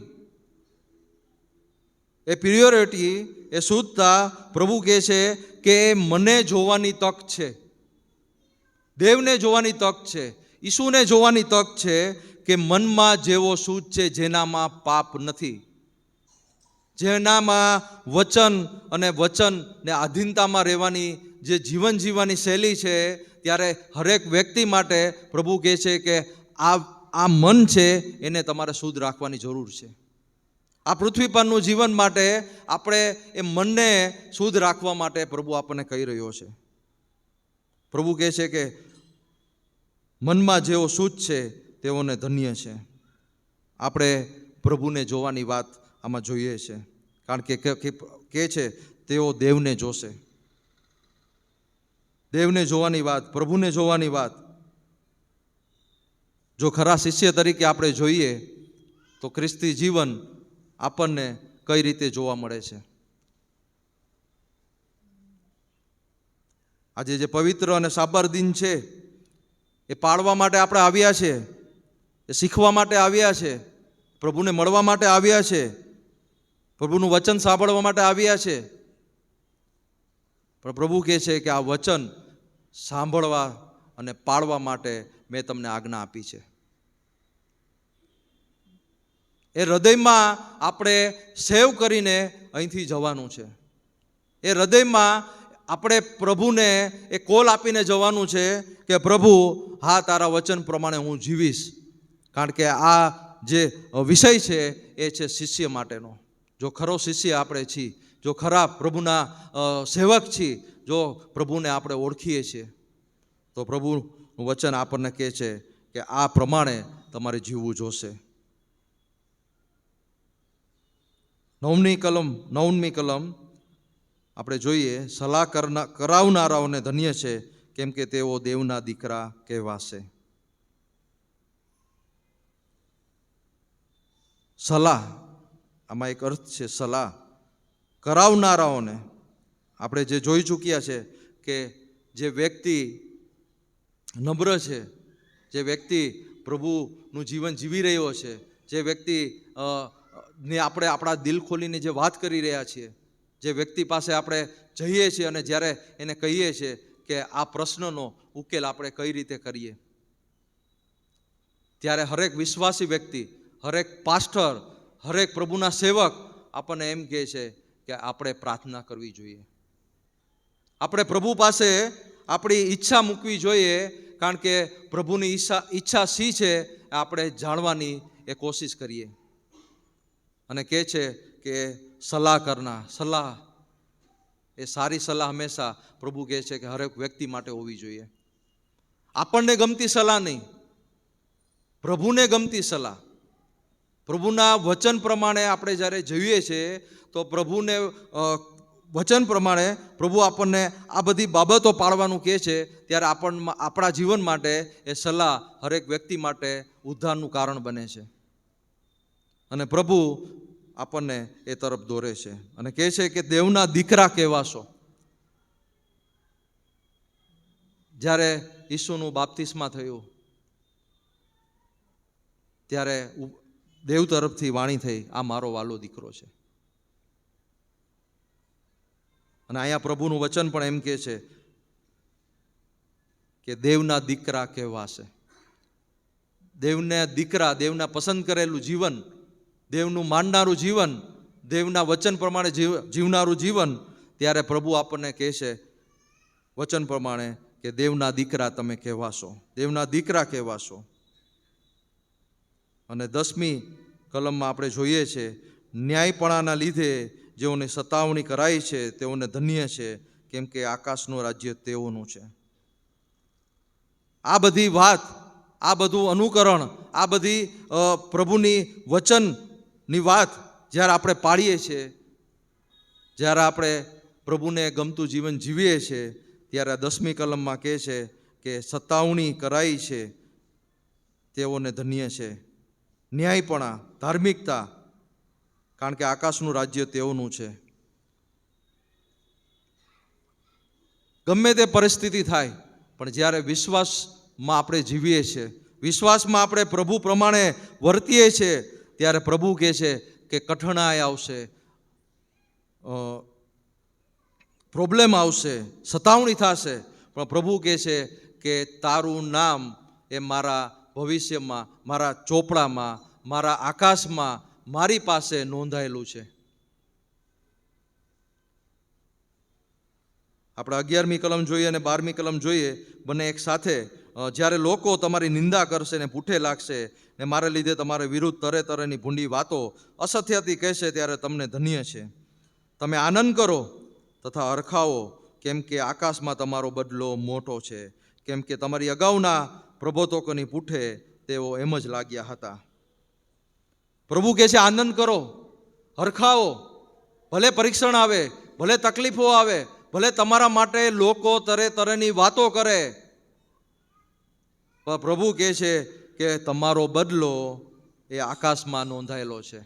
એ પ્યોરિટી, એ શુદ્ધતા પ્રભુ કહે છે કે મને જોવાની તક છે, દેવને જોવાની તક છે, ઈસુને જોવાની તક છે કે મનમાં જેવો શુદ્ધ છે, જેનામાં પાપ નથી, જેનામાં વચન અને વચનને આધીનતામાં રહેવાની જે જીવન જીવવાની શૈલી છે. ત્યારે હરેક વ્યક્તિ માટે પ્રભુ કહે છે કે આ મન છે એને તમારે શુદ્ધ રાખવાની જરૂર છે. આ પૃથ્વી પરનું જીવન માટે આપણે એ મનને શુદ્ધ રાખવા માટે પ્રભુ આપણને કહી રહ્યો છે. પ્રભુ કહે છે કે મનમાં જેવો શુદ્ધ છે તેઓને ધન્ય છે. આપણે પ્રભુને જોવાની વાત આમાં જોઈએ છે, કારણ કે કહે છે તેઓ દેવને જોશે. દેવને જોવાની વાત, પ્રભુને જોવાની વાત. જો ખરા શિષ્ય તરીકે આપણે જોઈએ તો ખ્રિસ્તી જીવન આપણને કઈ રીતે જોવા મળે છે. આજે જે પવિત્ર અને સાબર દિન છે એ પાળવા માટે આપણે આવ્યા છે, એ શીખવા માટે આવ્યા છે, પ્રભુને મળવા માટે આવ્યા છે, પ્રભુનું વચન સાંભળવા માટે આવ્યા છે. પણ પ્રભુ કહે છે કે આ વચન સાંભળવા અને પાળવા માટે મેં તમને આજ્ઞા આપી છે. એ હૃદયમાં આપણે સેવ કરીને અહીંથી જવાનું છે. એ હૃદયમાં આપણે પ્રભુને એ કોલ આપીને જવાનું છે કે પ્રભુ, હા, તારા વચન પ્રમાણે હું જીવીશ. કારણ કે આ જે વિષય છે એ છે શિષ્ય માટેનો. જો ખરો શિષ્ય આપણે છીએ, જો ખરા પ્રભુના સેવક છીએ, જો પ્રભુને આપણે ઓળખીએ છીએ, તો પ્રભુનું વચન આપણને કહે છે કે આ પ્રમાણે તમારે જીવવું જોશે. 9મી કલમ આપણે જોઈએ, સલાહ કરાવનારાઓને ધન્ય છે, કેમ કે તેઓ દેવના દીકરા કહેવાશે. સલાહ, આમાં એક અર્થ છે સલાહ કરાવનારાઓને. આપણે જે જોઈ ચૂક્યા છે કે જે વ્યક્તિ નમ્ર છે, જે વ્યક્તિ પ્રભુનું જીવન જીવી રહ્યો છે, જે વ્યક્તિ ને આપણે આપણા દિલ ખોલીને જે વાત કરી રહ્યા છીએ, જે વ્યક્તિ પાસે આપણે જઈએ છીએ અને જ્યારે એને કહીએ છીએ કે આ પ્રશ્નનો ઉકેલ આપણે કઈ રીતે કરીએ, ત્યારે હરેક વિશ્વાસી વ્યક્તિ, હરેક પાસ્ટર, હરેક પ્રભુના સેવક આપણને એમ કહે છે કે આપણે પ્રાર્થના કરવી જોઈએ. આપણે પ્રભુ પાસે આપણી ઈચ્છા મૂકવી જોઈએ, કારણ કે પ્રભુની ઈચ્છા શી છે આપણે જાણવાની એ કોશિશ કરીએ. અને કહે છે કે સલાહ કરના, સલાહ એ સારી સલાહ હંમેશા પ્રભુ કહે છે કે હરેક વ્યક્તિ માટે હોવી જોઈએ. આપણને ગમતી સલાહ નહીં, પ્રભુને ગમતી સલાહ. પ્રભુના વચન પ્રમાણે આપણે જ્યારે જોઈએ છીએ તો પ્રભુને વચન પ્રમાણે પ્રભુ આપણને આ બધી બાબતો પાળવાનું કહે છે, ત્યારે આપણા જીવન માટે એ સલાહ હરેક વ્યક્તિ માટે ઉદ્ધારનું કારણ બને છે. અને પ્રભુ આપણને એ તરફ દોરે છે અને કહે છે કે દેવના દીકરા કહેવાશો. જ્યારે ઈસુનું બાપ્તિસ્મા થયું ત્યારે દેવ તરફથી વાણી થઈ, આ મારો વાલો દીકરો છે. અને અહીંયા પ્રભુનું વચન પણ એમ કહે છે કે દેવના દીકરા કહેવાશે. દેવના દીકરા, દેવના પસંદ કરેલું જીવન, દેવનું માનનારું જીવન, દેવના વચન પ્રમાણે જીવનારું જીવન, ત્યારે પ્રભુ આપણને કહે છે વચન પ્રમાણે કે દેવના દીકરા તમે કહેવાશો, દેવના દીકરા કહેવાશો. અને 10મી કલમમાં આપણે જોઈએ છે, ન્યાયપણાના લીધે જેઓને સતાવણી કરાઈ છે તેઓને ધન્ય છે, કેમ કે આકાશનું રાજ્ય તેઓનું છે. આ બધી વાત, આ બધું અનુકરણ, આ બધી પ્રભુની વચનની વાત જ્યારે આપણે પાડીએ છીએ, જ્યારે આપણે પ્રભુને ગમતું જીવન જીવીએ છીએ, ત્યારે આ 10મી કલમમાં કહે છે કે સતાવણી કરાઈ છે તેઓને ધન્ય છે. ન્યાયપણા, ધાર્મિકતા, કારણ કે આકાશનું રાજ્ય તેઓનું છે. ગમે તે પરિસ્થિતિ થાય, પણ જ્યારે વિશ્વાસમાં આપણે જીવીએ છીએ, વિશ્વાસમાં આપણે પ્રભુ પ્રમાણે વર્તીએ છીએ, ત્યારે પ્રભુ કહે છે કે કઠણાઈ આવશે, પ્રોબ્લેમ આવશે, સતાવણી થશે, પણ પ્રભુ કહે છે કે તારું નામ એ મારા ભવિષ્યમાં, મારા ચોપડામાં, મારા આકાશમાં, મારી પાસે નોંધાયેલું છે. આપણે 11મી કલમ જોઈએ અને 12મી કલમ જોઈએ, બંને એક સાથે. જ્યારે લોકો તમારી નિંદા કરશે ને પૂઠે લાગશે ને મારા લીધે તમારા વિરુદ્ધ તરે તરેની ભૂંડી વાતો અસત્યથી કહેશે, ત્યારે તમને ધન્ય છે. તમે આનંદ કરો તથા હરખાવો, કેમ કે આકાશમાં તમારો બદલો મોટો છે, કેમ કે તમારી અગાઉના પ્રબોધકોની પૂઠે તેઓ એમ જ લાગ્યા હતા. પ્રભુ કહે છે આનંદ કરો, હરખાવો. ભલે પરીક્ષણ આવે, ભલે તકલીફો આવે, ભલે તમારા માટે લોકો તરે તરેની વાતો કરે, પણ પ્રભુ કહે છે કે તમારો બદલો એ આકાશમાં નોંધાયેલો છે.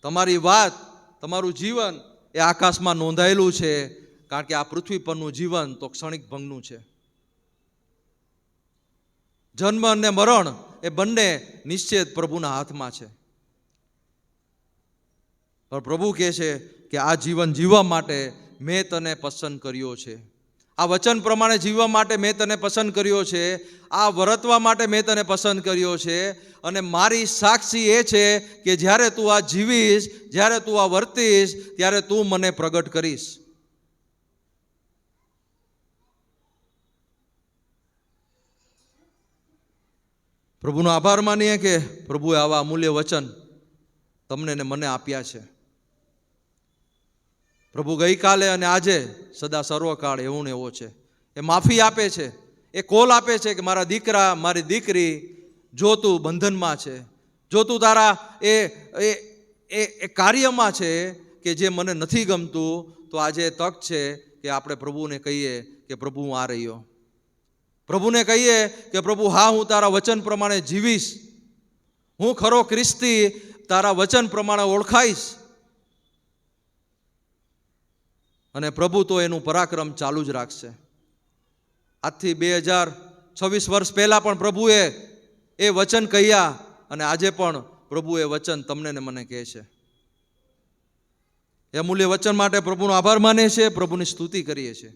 તમારી વાત, તમારું જીવન એ આકાશમાં નોંધાયેલું છે, કારણ કે આ પૃથ્વી પરનું જીવન તો ક્ષણિક ભંગનું છે. જન્મ અને મરણ એ બંને નિશ્ચિત પ્રભુના હાથમાં છે. પણ પ્રભુ કહે છે કે આ જીવન જીવવા માટે મેં તને પસંદ કર્યો છે. આ વચન પ્રમાણે જીવવા માટે મેં તને પસંદ કર્યો છે. આ વર્તવા માટે મેં તને પસંદ કર્યો છે. અને મારી સાક્ષી એ છે કે જ્યારે તું આ જીવીશ, જ્યારે તું આ વર્તીશ, ત્યારે તું મને પ્રગટ કરીશ. પ્રભુનો આભાર માનીએ કે પ્રભુએ આવા અમૂલ્ય વચન તમને ને મને આપ્યા છે. પ્રભુ ગઈકાલે અને આજે સદા સર્વકાળ એવું ને એવો છે. એ માફી આપે છે, એ કોલ આપે છે કે મારા દીકરા, મારી દીકરી, જો તું બંધનમાં છે, જો તું તારા એ કાર્યમાં છે કે જે મને નથી ગમતું, તો આજે તક છે કે આપણે પ્રભુને કહીએ કે પ્રભુ હું આ રહ્યો. પ્રભુને કહીએ કે પ્રભુ હા, હું તારા વચન પ્રમાણે જીવીશ, હું ખરો ખ્રિસ્તી તારા વચન પ્રમાણે ઓળખાઈશ. અને પ્રભુ તો એનું પરાક્રમ ચાલુ જ રાખશે. આજથી 2026 વર્ષ પહેલાં પણ પ્રભુએ એ વચન કહ્યા, અને આજે પણ પ્રભુ એ વચન તમને ને મને કહે છે. એ અમૂલ્ય વચન માટે પ્રભુનો આભાર માને છે, પ્રભુની સ્તુતિ કરીએ છીએ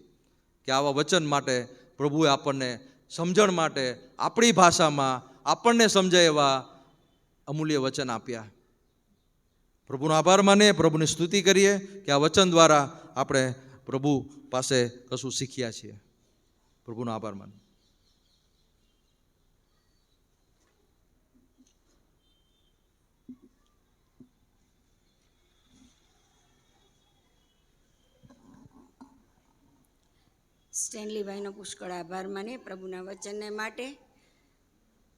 કે આવા વચન માટે પ્રભુએ આપણને સમજણ માટે આપણી ભાષામાં આપણને સમજાય એવા અમૂલ્ય વચન આપ્યા. પ્રભુનો આભાર માને, પ્રભુની સ્તુતિ કરીએ કે આ વચન દ્વારા આપણે પ્રભુ પાસે કશું શીખ્યા છીએ. પ્રભુનો આભાર માને. સ્ટેનલીભાઈનો પુષ્કળ આભાર માને પ્રભુના વચનને માટે.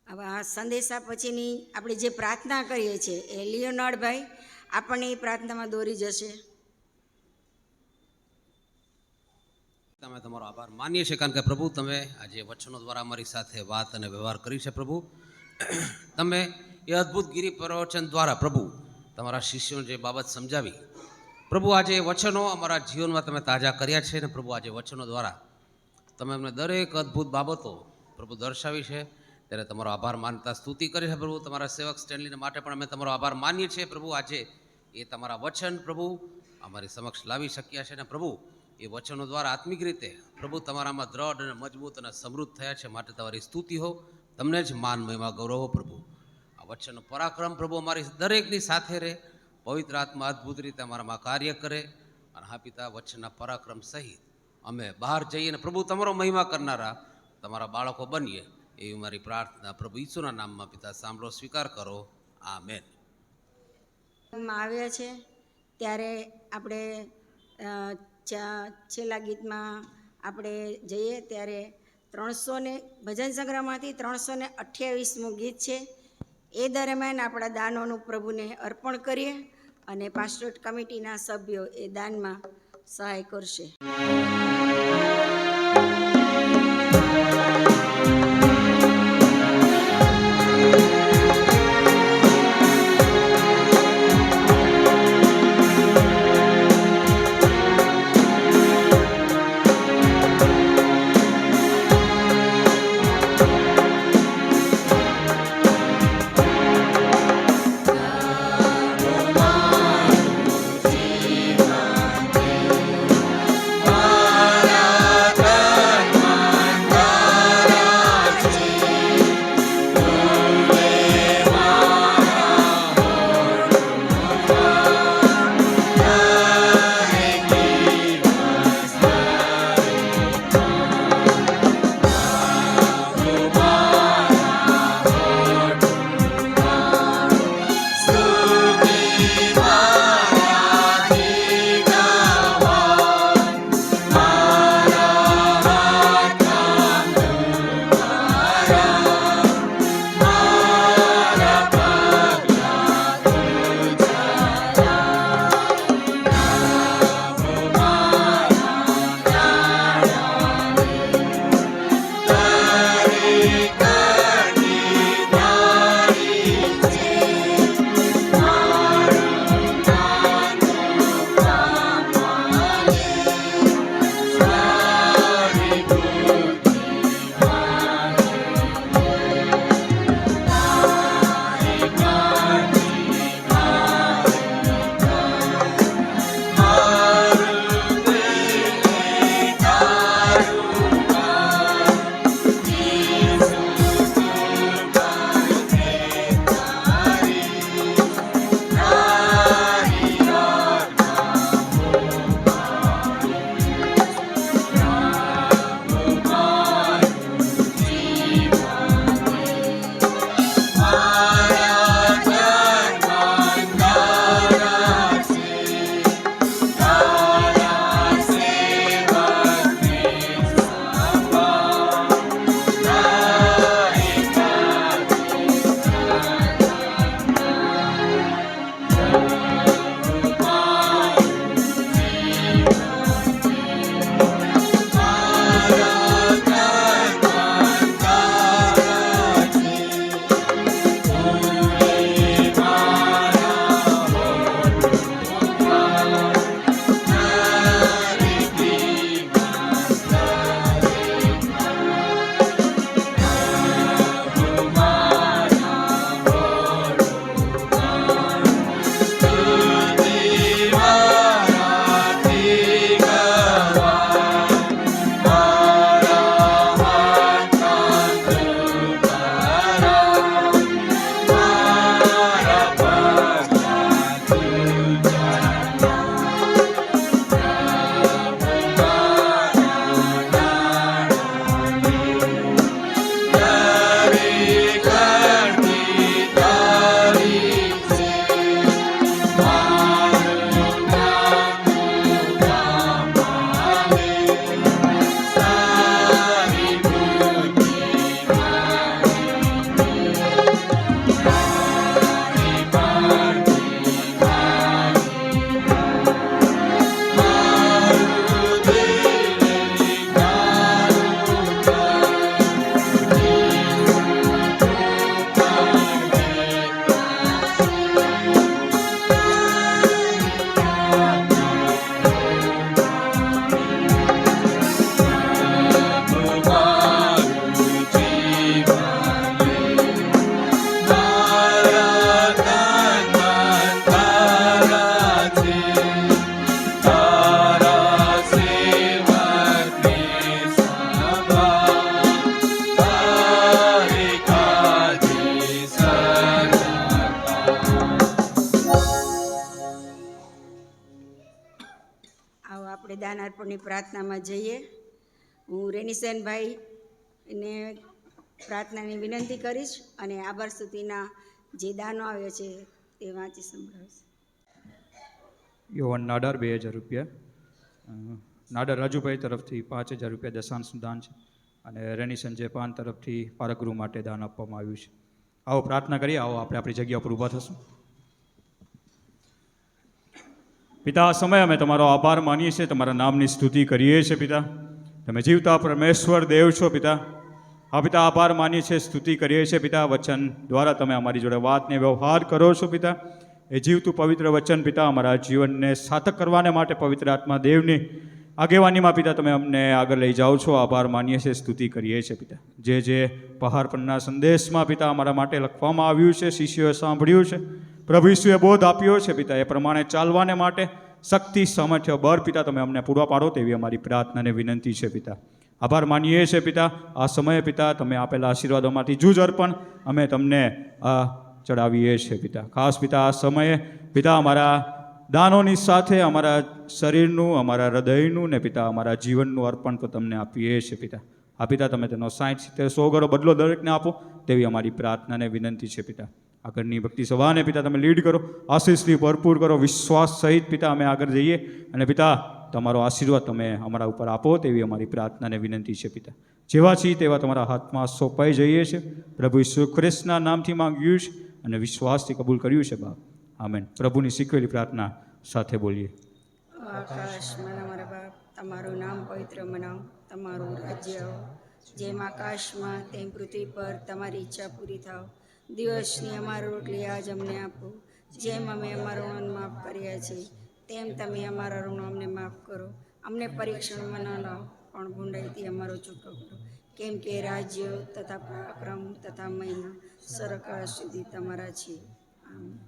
આવા સંદેશા પછીની આપણે જે પ્રાર્થના કરીએ છીએ એ લિયોનાર્ડભાઈ આપણને એ પ્રાર્થનામાં દોરી જશે. અમે તમારો આભાર માનીએ છીએ, કારણ કે પ્રભુ તમે આજે વચનો દ્વારા અમારી સાથે વાત અને વ્યવહાર કરી છે. પ્રભુ તમે એ અદ્ભુત ગિરી પ્રવચન દ્વારા પ્રભુ તમારા શિષ્યોને જે બાબત સમજાવી, પ્રભુ આજે એ વચનો અમારા જીવનમાં તમે તાજા કર્યા છે. અને પ્રભુ આજે વચનો દ્વારા તમે અમને દરેક અદ્ભુત બાબતો પ્રભુ દર્શાવી છે, ત્યારે તમારો આભાર માનતા સ્તુતિ કરી છે. પ્રભુ તમારા સેવક સ્ટેનલીને માટે પણ અમે તમારો આભાર માનીએ છીએ. પ્રભુ આજે એ તમારા વચન પ્રભુ અમારી સમક્ષ લાવી શક્યા છે, અને પ્રભુ એ વચનો દ્વારા આત્મિક રીતે પ્રભુ તમારામાં દ્રઢ અને મજબૂત અને સમૃદ્ધ થયા છે. માટે તમારી સ્તુતિ હો, તમને જ માન, મહિમા, ગૌરવ હો. પ્રભુ આ વચનનો પરાક્રમ પ્રભુ અમારી દરેકની સાથે રહે, પવિત્ર આત્મા અદ્ભુત રીતે અમારામાં કાર્ય કરે. અને હા પિતા, વચનના પરાક્રમ સહિત અમે બહાર જઈએ અને પ્રભુ તમારો મહિમા કરનારા તમારા બાળકો બનીએ, એવી મારી પ્રાર્થના પ્રભુ ઈસુના નામમાં પિતા સાંભળો, સ્વીકાર કરો. આમેન. આવ્યા છે ત્યારે આપણે છેલ્લા ગીતમાં આપણે જઈએ ત્યારે ભજન સંગ્રહમાંથી 328મું ગીત છે. એ દરમિયાન આપણા દાનોનું પ્રભુને અર્પણ કરીએ અને પાસ્ટોરેટ કમિટીના સભ્યો એ દાનમાં સહાય કરશે. દાન અર્પણની પ્રાર્થનામાં જઈએ. હું રેનીસેનભાઈને પ્રાર્થનાની વિનંતી કરીશ અને આભાર સ્તુતિના જે દાનો આવ્યો છે તે વાંચી સંભળાવશે. યોવન નાડાર 2000 રૂપિયા, નાડાર રાજુભાઈ તરફથી 5000 રૂપિયા દશાંશનું દાન છે અને રેની સંજય પાન તરફથી પારકગૃહ માટે દાન આપવામાં આવ્યું છે. આવો પ્રાર્થના કરીએ, આવો આપણે આપણી જગ્યા પર ઊભા થશું. પિતા, આ સમયે અમે તમારો આભાર માનીએ છીએ, તમારા નામની સ્તુતિ કરીએ છીએ. પિતા, તમે જીવતા પરમેશ્વર દેવ છો. પિતા, હા પિતા, આભાર માનીએ છીએ, સ્તુતિ કરીએ છીએ. પિતા, વચન દ્વારા તમે અમારી જોડે વાતને વ્યવહાર કરો છો. પિતા, એ જીવતું પવિત્ર વચન પિતા અમારા જીવનને સાર્થક કરવાને માટે પવિત્ર આત્મા દેવની આગેવાનીમાં પિતા તમે અમને આગળ લઈ જાઓ છો. આભાર માનીએ છીએ, સ્તુતિ કરીએ છીએ. પિતા, જે પહાડ પરના સંદેશમાં પિતા અમારા માટે લખવામાં આવ્યું છે, શિષ્યોએ સાંભળ્યું છે, પ્રભુ ઈસુએ બોધ આપ્યો છે પિતા, એ પ્રમાણે ચાલવાને માટે શક્તિ, સામર્થ્ય, બળ પિતા તમે અમને પૂરા પાડો તેવી અમારી પ્રાર્થનાને વિનંતી છે. પિતા, આભાર માનીએ છીએ. પિતા, આ સમયે પિતા તમે આપેલા આશીર્વાદોમાંથી જૂજ અર્પણ અમે તમને ચડાવીએ છીએ. પિતા, ખાસ પિતા આ સમયે પિતા અમારા દાનોની સાથે અમારા શરીરનું, અમારા હૃદયનું ને પિતા અમારા જીવનનું અર્પણ તો તમને આપીએ છીએ. પિતા, આ પિતા તમે તેનો 60, 70, 100 ગણો બદલો દરેકને આપો તેવી અમારી પ્રાર્થનાને વિનંતી છે. પિતા, આગળની ભક્તિ સભાને પિતા તમે લીડ કરો, આશીષથી ભરપૂર કરો, વિશ્વાસ સહિત પિતા અમે આગળ જઈએ અને પિતા તમારો આશીર્વાદ તમે અમારા ઉપર આપો તેવી અમારી પ્રાર્થનાને વિનંતી છે. પિતા, જેવા છીએ તેવા તમારા હાથમાં સોંપાઈ જઈએ છીએ. પ્રભુ ઈસુ ખ્રિસ્તના નામથી માંગ્યું છે અને વિશ્વાસથી કબૂલ કર્યું છે. બાપ, આમેન. પ્રભુની શીખવેલી પ્રાર્થના સાથે બોલીએ. આકાશમાં અમારા બાપ, તમારું નામ પવિત્ર મનાવ, તમારું રાજ્ય આવો, જેમ આકાશમાં તેમ પૃથ્વી પર તમારી ઈચ્છા પૂરી થાવ. દિવસની અમારી રોટલી આજ અમને આપો, જેમ અમે અમારું ઋણ માફ કર્યા છીએ તેમ તમે અમારા ઋણો અમને માફ કરો. અમને પરીક્ષણમાં ન લાવો પણ ગુંડાઈથી અમારો છૂટો કરો, કેમ કે રાજ્ય તથા પરાક્રમ તથા મહિમા સરકાર સુધી તમારા છે. આમેન.